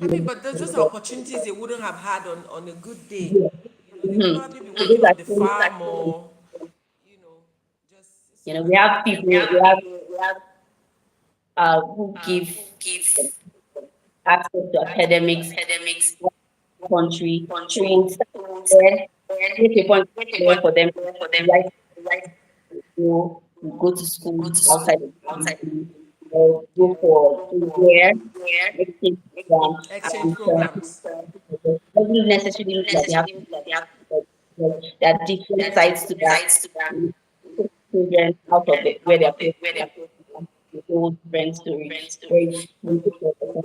C: I mean, but those are opportunities they wouldn't have had on a good day.
B: Yeah.
C: They would
B: Mhm.
C: probably be
B: So those
C: working
B: are
C: on the
B: things,
C: farm or, you know, just so
B: we
C: that
B: have people, we have who give access to academics country. So we'll start there, make a point there for them to write, go to school outside of the country, or go for a year, exchange program,
C: exchange
B: and so
C: programs.
B: it doesn't necessarily mean that they have to, but there are different sides to that. We take children out of it where they are playing the whole different story. Where you can take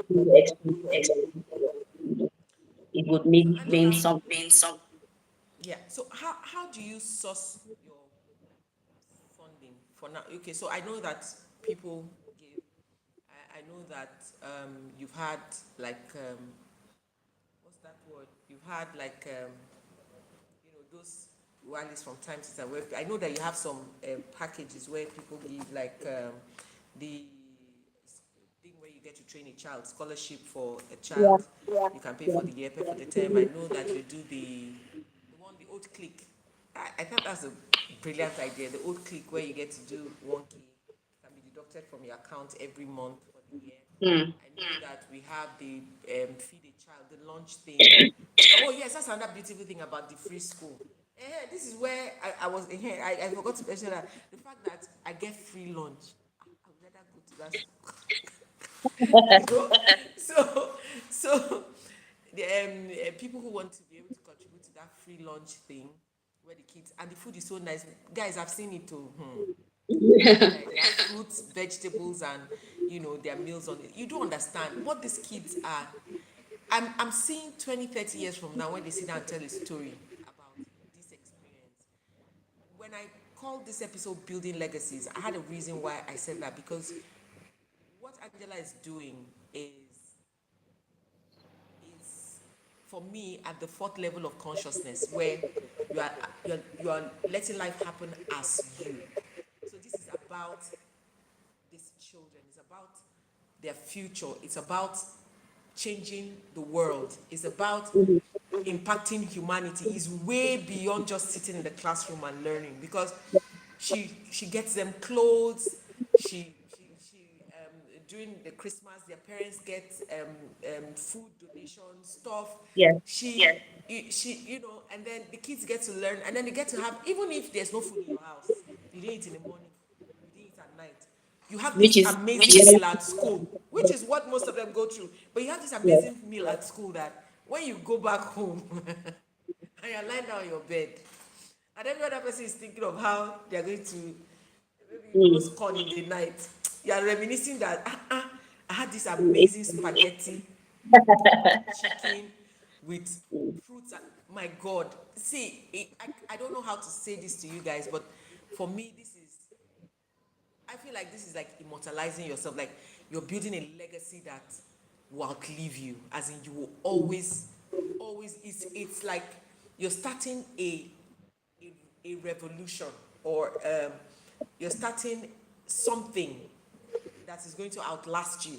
B: the experience and it would
C: So
B: mean
C: Angela,
B: something.
C: yeah. So how do you source your funding for now? Okay, so I know that people give. I know that you've had like what's that word? You've had like those rallies from time to time. Where I know that you have some packages where people give like the thing where you get to train a child, scholarship for a
B: Yeah,
C: child. You can pay for the year, pay for the term. I know that you do the old click. I thought that's a brilliant idea. The old click where you get to do 1K can be deducted from your account every month for the year.
B: mm,
C: I know that we have the feed a child, the lunch thing. Oh yes, that's another beautiful thing about the free school. This is where I was. I forgot to mention that the fact that I get free lunch. I would rather go to that school. you know, so so the people who want to be able to contribute to that free lunch thing, where the kids and the food is so nice. Guys, I've seen it too. Very nice. They have fruits, vegetables, and their meals on it. You don't understand what these kids are. I'm seeing 20, 30 years from now when they sit down and tell a story about this experience. When I called this episode Building Legacies, I had a reason why I said that, because what Angela is doing is for me at the fourth level of consciousness, where you are letting life happen as you. So this is about these children. It's about their future. It's about changing the world. It's about
B: mhm.
C: impacting humanity. It's way beyond just sitting in the classroom and learning, because she gets them clothes. She during the Christmas, their parents get food donations, stuff.
B: Yes,
C: She and then the kids get to learn, and then they get to have, even if there's no food in your house, you didn't eat in the morning, you didn't eat at night. You have
B: which
C: this
B: is
C: amazing meal at school, which is what most of them go through. But you have this
B: yes,
C: amazing meal at school that when you go back home and you're lying down on your bed, and every other person is thinking of how they're going to maybe
B: mm,
C: roast corn in the night. You are reminiscing that I had this
B: mm,
C: amazing spaghetti chicken with fruits. And my God, see, I don't know how to say this to you guys, but for me, I feel like this is like immortalizing yourself. Like you're building a legacy that will outlive you. As in, you will always. It's like you're starting a revolution, or you're starting something that is going to outlast you.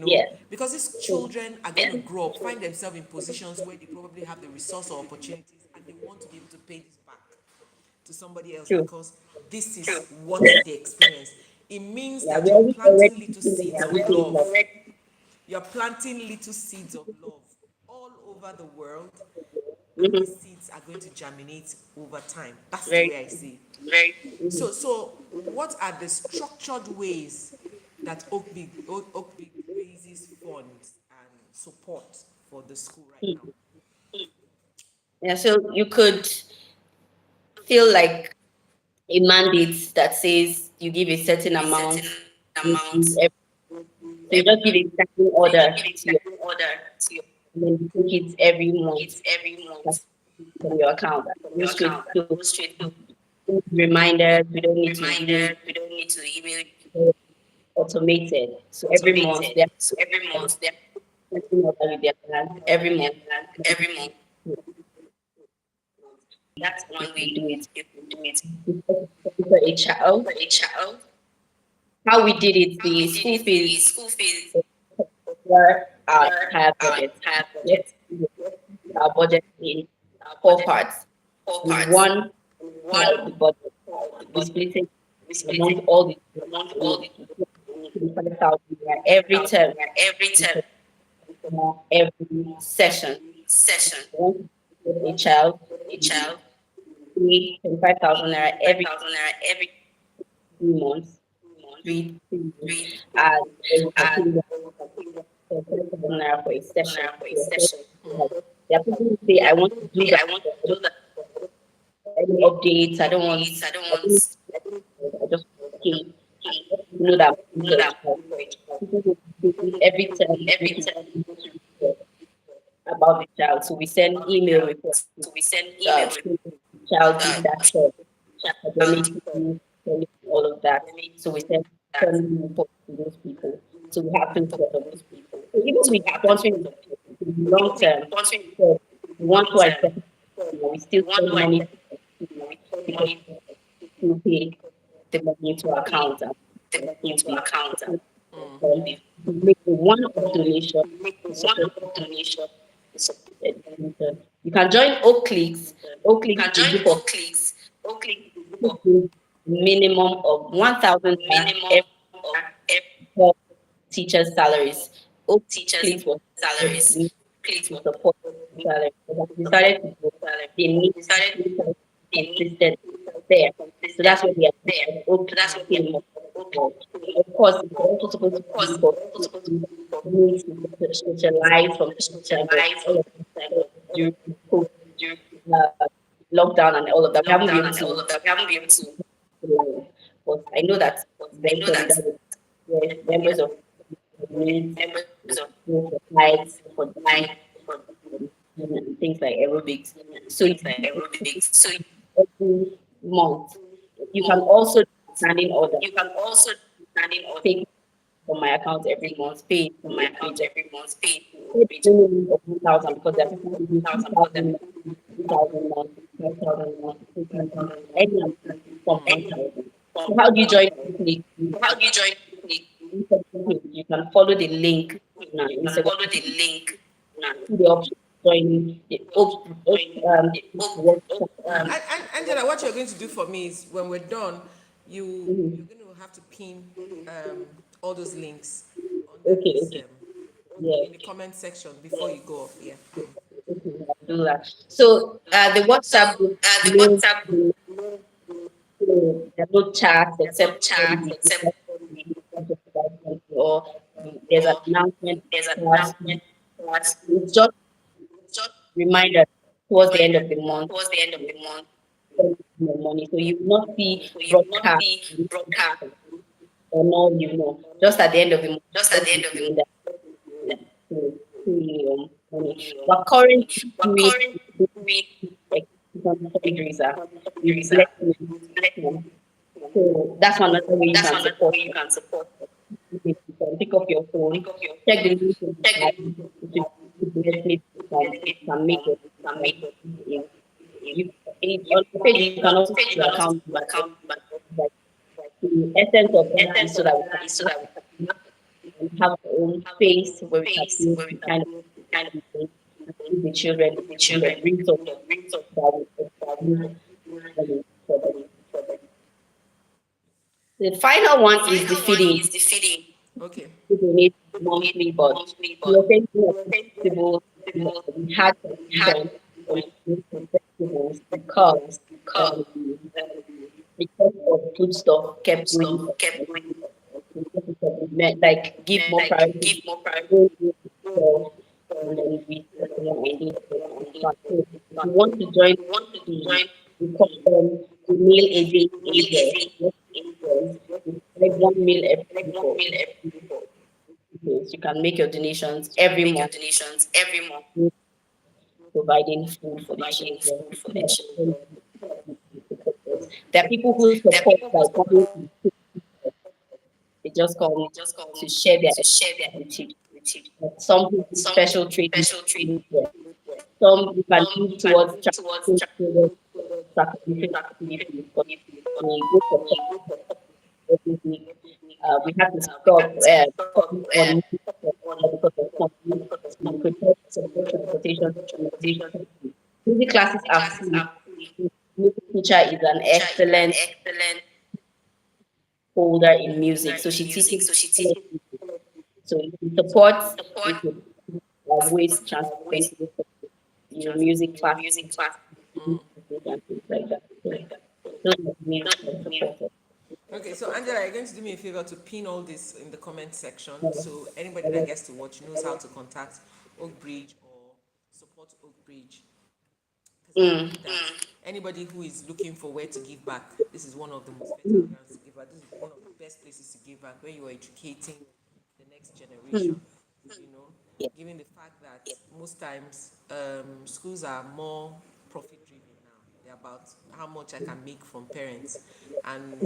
B: yes,
C: Because these children are going to grow up, find themselves in positions where they probably have the resource or opportunities, and they want to be able to pay this back to somebody else,
B: true.
C: because this is what they experience. It means
B: Yeah,
C: that
B: we
C: you're
B: already
C: planting little
B: feeling
C: seeds of
B: everything
C: love.
B: like
C: You're planting little seeds of love all over the world, and
B: Mm-hmm.
C: these seeds are going to germinate over time. That's the
B: Very
C: way I
B: true.
C: see it.
B: Mm-hmm.
C: So what are the structured ways that Oakbridge raises funds and support for the school right now?
B: Yeah, so you could feel like a mandate that says you give a certain amount, you give every- so you just give a standing order to your, and then you take it every month from your account. Go straight to reminders. We don't need to email it, automated. So every month they're setting order with their plan every month. That's one way you do it. For a child, how we did it, the school fees were our entire budget. Let's split our budget in four parts. And one part of the budget, we split it amongst all the students. 25,000 every term, every session. One a child, we pay 25,000 naira every 3 months, three months, and then you can pay 25,000 naira for a session. So there are people who say, I want to do that, but I don't want any updates, I don't want, I don't, I just want to pay. You know that I'm paying for a child. People who do every time about the child. So we send email reports to the child in that term, academically, all of that. So we send quarterly reports to those people. So we have to sort of, so even with sponsoring in the long term, so we want to identify, we still send money because to pay the money into our account and if we make a one-off donation to support education. You can join Oak Cliques. Oak Cliques is a group of people minimum of 1,000 every per teacher's salaries. Oak Cliques was to support salaries. But we decided to go, they need to be consistent there. So that's what we are Oak Cliques came up with. Of course, it's also supposed to be for needs to socialize from time to time, but all of that during COVID, uh, lockdown and all of that, we haven't been able to. But I know that eventually that will, where members of the needs go for hikes, for dance, and things like aerobics. So you every month. You can also standing order take from my account every month, pay to Oakbridge. Pay minimum of 1,000 because there are people who do 2,000, 2,000 months, 5,000 months, 2,000, any amount from 1,000. So how do you join Oakbridge? You can follow the link on our Instagram. See the option to join the workshop.
C: And Angela, what you're going to do for me is when we're done,
B: Mhm.
C: you're going to have to pin all those links under
B: Okay,
C: this
B: okay. Yeah,
C: in the comment section before you go off. Yeah.
B: okay, I'll do that. So the WhatsApp group link, there's no chat except when we discuss or there's an announcement class. It's just reminder towards the end of the month spend your money. So you will not see broadcast or no, you know. Just at the end of the month, just be doing that to pay your money. But currently doing like fundraiser is blessing. So that's another way you can support us. You can pick up your phone, check the link in the chat, to directly can make it. You, on the page, you can also see your account number. Like, the essence of that is so that we can have our own space where we can feel the kind of things, give the children the resources that we need for them. The final one is the feeding.
C: Okay.
B: We donate monthly, but we were thinking of flexible. We had conditions. on fruits and vegetables um, because of food stuff kept going up. Like give more priority to food stuff, and then we spend more on those stuff. So if you want to join the we call them the meal aging angels. What angels? It's like 1 meal every week or so you can make your donations every month, providing food for the children. There are people who support by coming to, they just come to share their experience with children. Some people special training. Some you can move towards children different activities, but we go for church every week. We have to stop on because of something to prepare for transportation to music classes. Music classes are free. Music teacher is an excellent holder in music, so she teaches. So if you support, we could ways to transport music classes and things like that. So those are the ways to support it.
C: Okay, so Angela, you're going to do me a favor to pin all this in the comment section so anybody that gets to watch knows how to contact Oakbridge or support Oakbridge. Because I believe that anybody who is looking for where to give back, this is one of the most better grounds to give back. This is one of the best places to give back where you are educating the next generation. You know,
B: Yeah.
C: given the fact that most times schools are more profit driven now. They're about how much I can make from parents and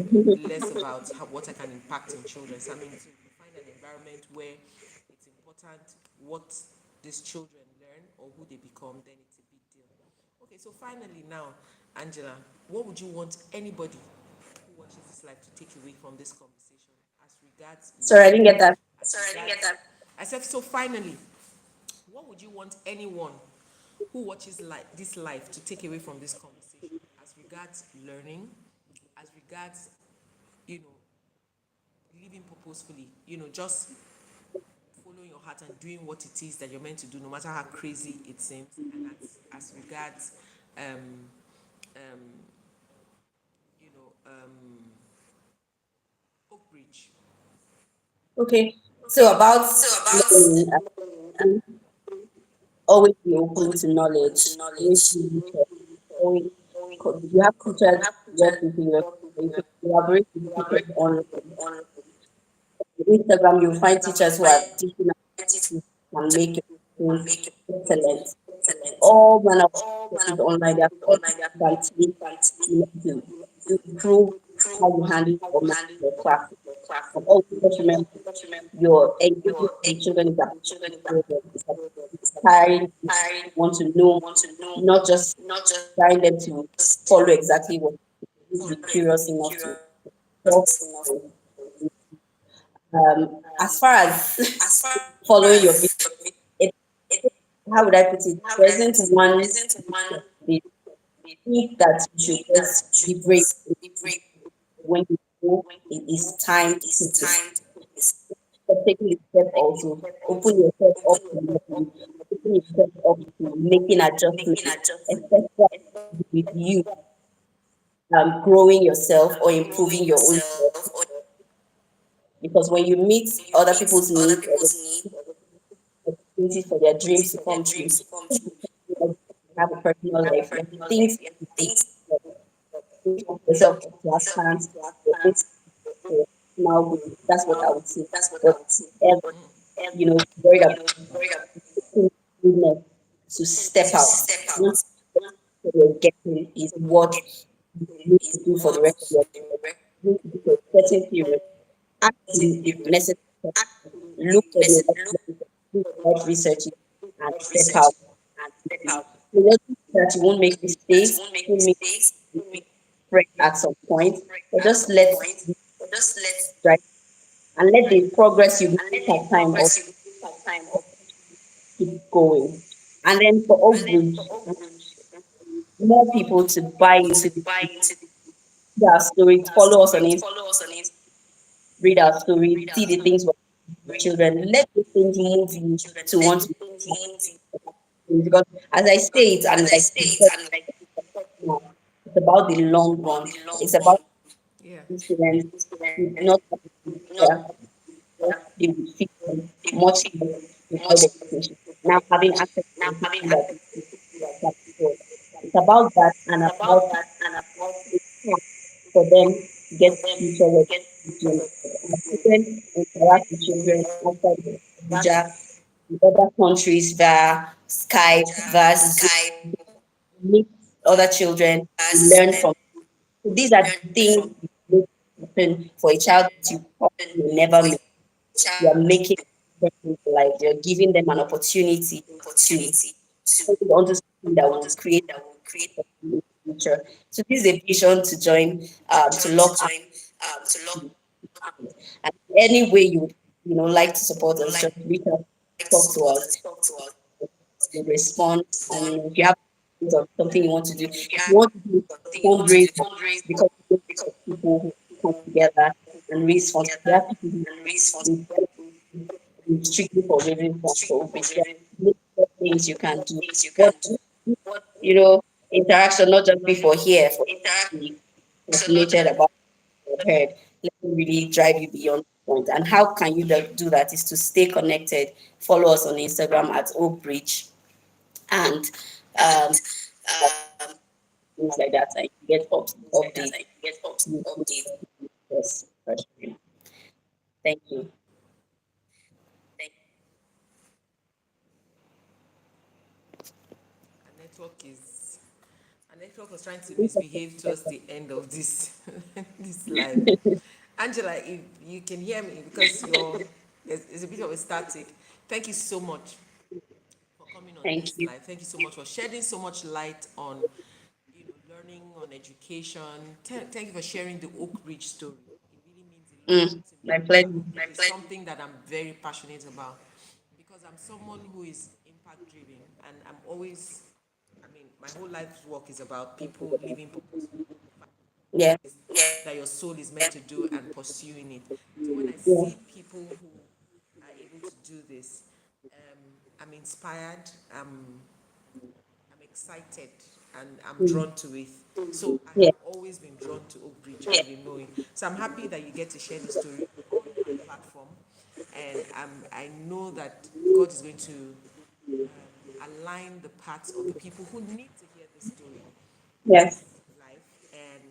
C: less about what I can impact in children. So I mean, to find an environment where it's important what these children learn or who they become, then it's a big deal. Okay, so finally now, Angela, what would you want anybody who watches this live to take away from this conversation as regards
B: Sorry, I
C: learning?
B: didn't get that.
C: I said, so finally, what would you want anyone who watches this live to take away from this conversation as regards learning, as regards, you know, living purposefully, just following your heart and doing what it is that you're meant to do, no matter how crazy it seems, and as regards, um, um, Oakbridge.
B: Okay. So about learning, always be open to knowledge. Always be research. Always, you have teachers work with you. You can collaborate with teachers on Instagram. You'll find teachers who are teaching and make your students excellent. All manner of resources online. There are courses you can take to improve how you handle your class. And also just remember your engagement with the children is about inspiring you want to know, not just trying them to follow exactly what you be curious enough to talk. As far as following your vision, it, how would I put it? There isn't one the thing that you should just be brave when you know it is time to take it. But taking a step also, open yourself up to learning, open yourself up to making adjustments, especially with you growing yourself or improving your own self. Because when you meet other people's needs or the opportunities for their dreams to come true, you have a personal life, there are things you can think of yourself to have plans for it, for now goals. That's what I would say. But ever, worried about goodness to step out. What you're getting is what you need to do for the rest of your life. You need to do for a certain period. Actually, if necessary, look for the investment, do what research and step out. So just that you won't make mistakes, you won't make break at some point, but just let it right and let the progress you make at time also keep going. And then for Oakbridge, more people to buy into our stories, follow us on Instagram, read our stories, see the things we're doing for children. Let the things move you to want to. because as I say it, and like you said now, it's about the long run. It's about
C: Yeah.
B: these students who do not have a future, because they would fit them much more without education. Now having access to education that is before. It's about that and about the path for them to get to future where children and children interact with children outside of Abuja, in other countries via Skype, via Zoom, meet other children, you learn from. So these are the things that make it happen for a child that you probably will never meet. You are making them in life. You're giving them an opportunity to hold on to something that will create in the future. So this is a vision to join, to lock up. And any way you would, like to support us, just reach out, talk to us, we'll respond. And if you have something you want to do, if you want to do fundraiser, because people who come together and raise funds, we have people who strictly for raising funds for Oakbridge. There are many things you can do. But interaction not just be for here, for be fascinated about what I've heard. Let me really drive you beyond the point. And how can you do that is to stay connected. Follow us on Instagram at Oakbridge and um, things like that. And you get updates. Yes, for sure. Thank you.
C: Our network was trying to misbehave towards the end of this this live. Angela, if you can hear me because there's a bit of a static. Thank you so much for coming on
B: Thank
C: this
B: you.
C: live. Thank you so much for shedding so much light on learning, on education. Thank you for sharing the Oakbridge story. It really means a lot to me.
B: My pleasure.
C: It's something that I'm very passionate about because I'm someone who is impact driven and I'm always, I mean, my whole life's work is about people living purposefully,
B: Yeah.
C: that your soul is meant to do and pursuing it. So when I see people who are able to do this, I'm inspired. I'm excited and I'm drawn to it. So I
B: Yeah.
C: have always been drawn to Oakbridge and been knowing. So I'm happy that you get to share the story on our platform. And I know that God is going to align the paths of the people who need to hear this story in
B: Yes.
C: this life. And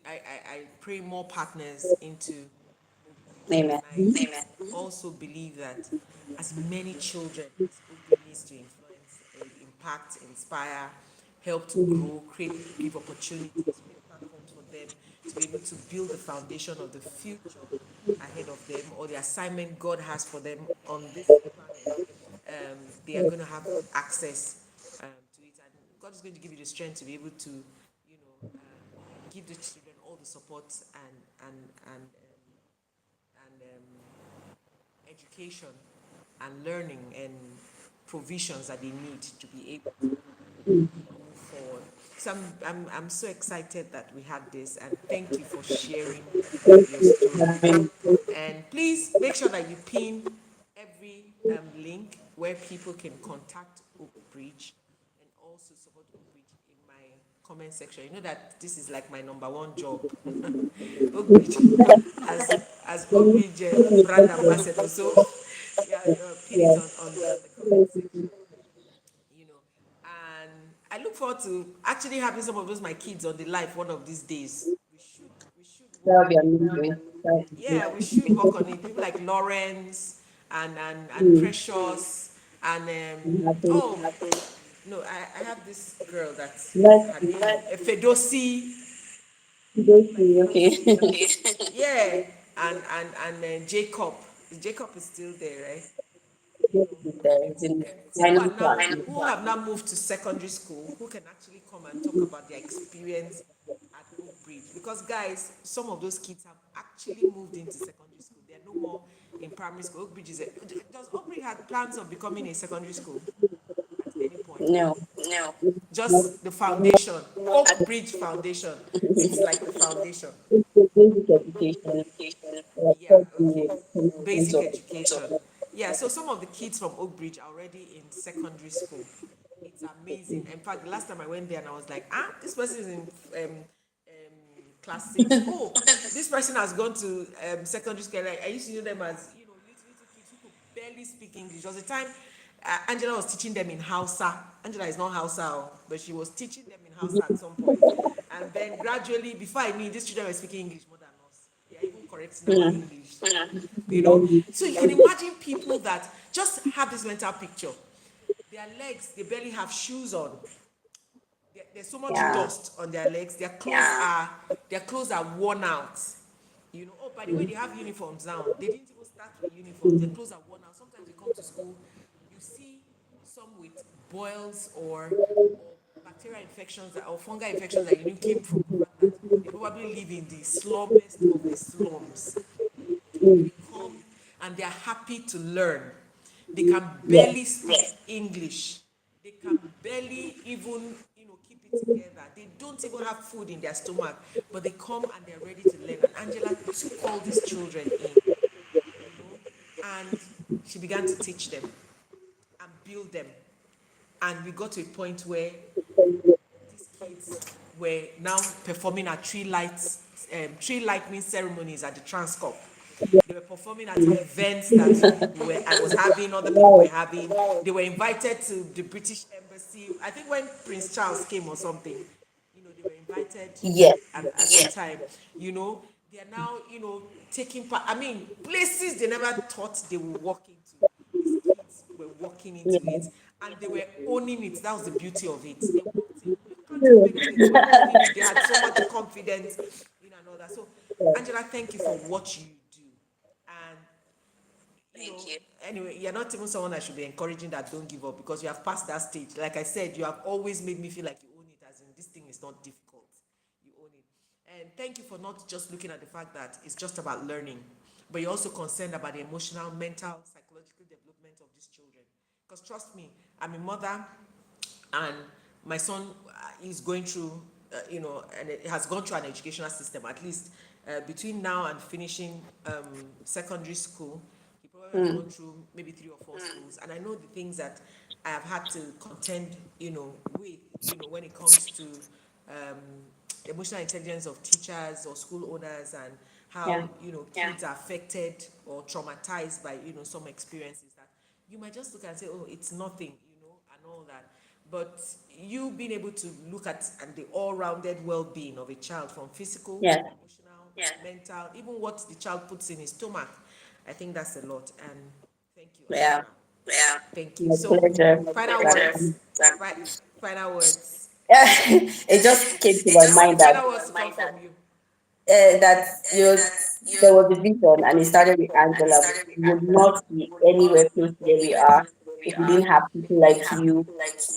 C: I pray more partners into Oakbridge.
B: Amen.
C: And I also believe that as many children as Oakbridge needs to influence, impact, inspire, help to grow, give opportunities, create platforms for them to be able to build the foundation of the future ahead of them or the assignment God has for them on this planet. They are going to have access to it. And God is going to give you the strength to be able to, give the children all the support and education and learning and provisions that they need to be able to move forward. So I'm so excited that we had this and thank you for sharing
B: Thank
C: your
B: you
C: story.
B: for having me.
C: And please make sure that you pin every link where people can contact Oakbridge and also support Oakbridge in my comment section. You know that this is like my number one job. Oakbridge as Oakbridge brand ambassador. So yeah, pin it
B: Yeah.
C: on the comment section. You know, and I look forward to actually having some of those my kids on the live one of these days. We should work
B: That'll
C: on
B: be
C: it.
B: amazing. That'll be
C: Yeah, we should work on it. People like Lawrence and
B: amazing.
C: Precious and
B: Nothing.
C: oh no, I have this girl that
B: Let's
C: her name is Fedosi.
B: see. Okay.
C: Yeah, and Jacob. Jacob is still there, right?
B: Yes, it's there. It's in
C: People who
B: final
C: are now
B: class.
C: who have now moved to secondary school who can actually come and talk about their experience at Oakbridge. Because guys, some of those kids have actually moved into secondary school. They're no more in primary school. Oakbridge is does Oakbridge have plans of becoming a secondary school at any point?
B: No.
C: Just the foundation, Oakbridge Foundation. It's like the foundation.
B: It's the basic education. Like
C: Yeah,
B: taught
C: okay.
B: the conditions
C: Basic
B: of
C: education. Yeah, so some of the kids from Oakbridge are already in secondary school. It's amazing. In fact, the last time I went there and I was like, this person is in class six. Oh, this person has gone to secondary school. Like, I used to know them as, little kids who could barely speak English. There was a time Angela was teaching them in Hausa. Angela is not Hausa, but she was teaching them in Hausa at some point. And then gradually, before I knew it, these children were speaking English more than us. They are even correcting our
B: Mm.
C: English. So you can imagine people that just have this mental picture. Their legs, they barely have shoes on. There's so much
B: Yeah.
C: dust on their legs. Their clothes are worn out. Oh, by the way, they have uniforms now. They didn't even start with uniforms. Their clothes are worn out. Sometimes you come to school, you see some with boils or bacterial infections or fungal infections that came from the fact that they probably live in the slummest of the slums. But they come and they are happy to learn. They can
B: Yes.
C: barely speak English. They can barely even, keep it together. They don't even have food in their stomach, but they come and they're ready to learn. And Angela took all these children in, and she began to teach them and build them. And we got to a point where these kids were now performing at tree lightning ceremonies at the Transcorp. They were performing at events that I was having, other people were having. They were invited to the British Embassy. I think when Prince Charles came or something, they were invited
B: Yes.
C: at the time. They are now, taking part. I mean, places they never thought they would walk into. These kids were walking into it, and they were owning it. That was the beauty of it. They walked in. You can't help anything. They were owning it. They had so much confidence and all that. So, Angela, thank you for what you do. And anyway, you're not even someone I should be encouraging that don't give up, because you have passed that stage. Like I said, you have always made me feel like you own it, as in this thing is not difficult. You own it. And thank you for not just looking at the fact that it's just about learning, but you're also concerned about the emotional, mental, psychological development of these children. Because trust me, I'm a mother, and my son is going through, and it has gone through an educational system, at least between now and finishing secondary school. He probably has gone through maybe 3 or 4 schools, and I know the things that I have had to contend, with, when it comes to um, emotional intelligence of teachers or school owners, and how,
B: Yeah.
C: kids are affected or traumatized by, some experiences that you might just look and say, oh, it's nothing, and all that. But you being able to look at and the all-rounded well-being of a child, from physical,
B: Yes.
C: emotional, mental, even what the child puts in his stomach, I think that's a lot. And thank you,
B: Yeah.
C: Angela. Yeah. Thank you.
B: My
C: So,
B: pleasure.
C: final words. Final words.
B: It just came to my mind that
C: Final words to come from you.
B: that there was a vision and it started with Angela, but we would not be anywhere close to where we are if we didn't have people like you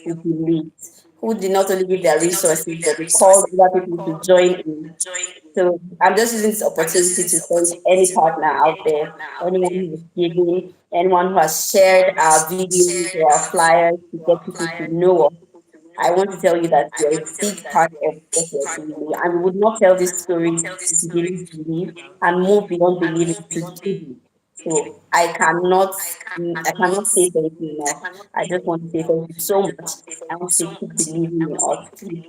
B: who believed, who did not only give their resources, but they called other people to join in. So I'm just using this opportunity to thank any partner out there, anyone who is giving, anyone who has shared our videos or our flyers to get people to know us. I want to tell you that you're a big part of what we're doing. And we would not tell this story if we didn't believe and move beyond believing to doing. So I cannot say thank you enough. I just want to say thank you so much. I want to say keep believing in us, keep,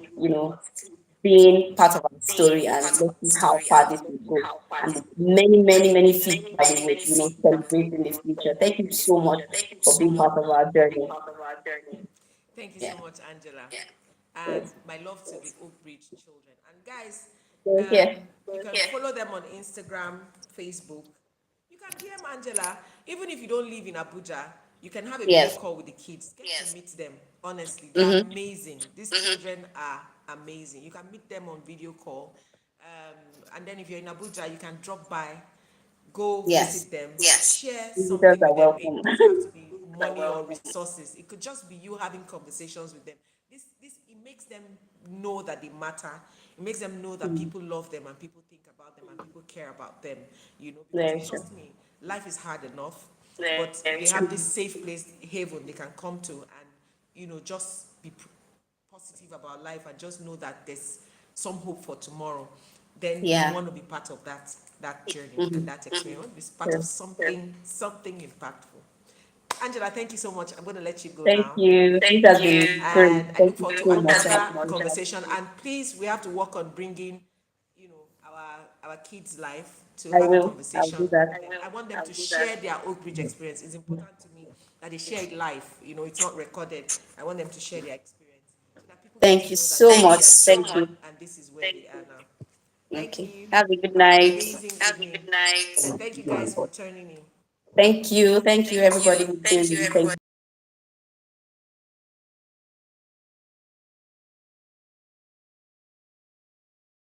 B: being part of our story, and let's see how far this will go. And many, many, many feet that we would, celebrate in the future. Thank you so much for being part of our journey.
C: Thank you so
B: Yeah.
C: much, Angela. And
B: Yes.
C: my love to the Oakbridge children. And guys,
B: Thank you.
C: you can follow them on Instagram, Facebook. You can DM Angela. Even if you don't live in Abuja, you can have a video
B: Yes.
C: call with the kids. Get to meet them. Honestly, they're
B: Mm-hmm.
C: amazing. These children are amazing. You can meet them on video call. And then if you're in Abuja, you can drop by, go
B: Yes.
C: visit them, share
B: Visitors
C: something
B: are
C: with them.
B: welcome.
C: It doesn't have to be money or resources. It could just be you having conversations with them. This it makes them know that they matter. It makes them know that
B: Mm.
C: people love them and people think about them and people care about them. Because
B: Very sure.
C: trust me, life is hard enough, but they have this safe place, haven they can come to, and just be positive about life and just know that there's some hope for tomorrow. Then you
B: Yeah.
C: want to be part of that journey and
B: Mm-hmm.
C: that experience. You want to be part of
B: Sure.
C: something impactful. Angela, thank you so much. I'm going to let you go
B: Thank
C: now.
B: you. This has been great.
C: And I
B: Thank
C: look
B: you
C: forward to
B: so much.
C: another conversation. And please, we have to work on bringing, our kids' life to
B: I
C: have a
B: will. I'll
C: conversation
B: do
C: with
B: that.
C: them. I want them to share their Oakbridge experience. It's important to me that they share it live. It's not recorded. I want them to share their experience so that people get
B: Thank
C: to
B: you
C: know that
B: so
C: this is
B: much.
C: their
B: Thank
C: journey
B: you.
C: and this is where they are now. Thank
B: Okay.
C: you.
B: Have a good
C: Have an
B: night.
C: amazing evening. And thank you guys for turning in.
B: Thank you. Thank you, everybody who's tuned in. Thank you.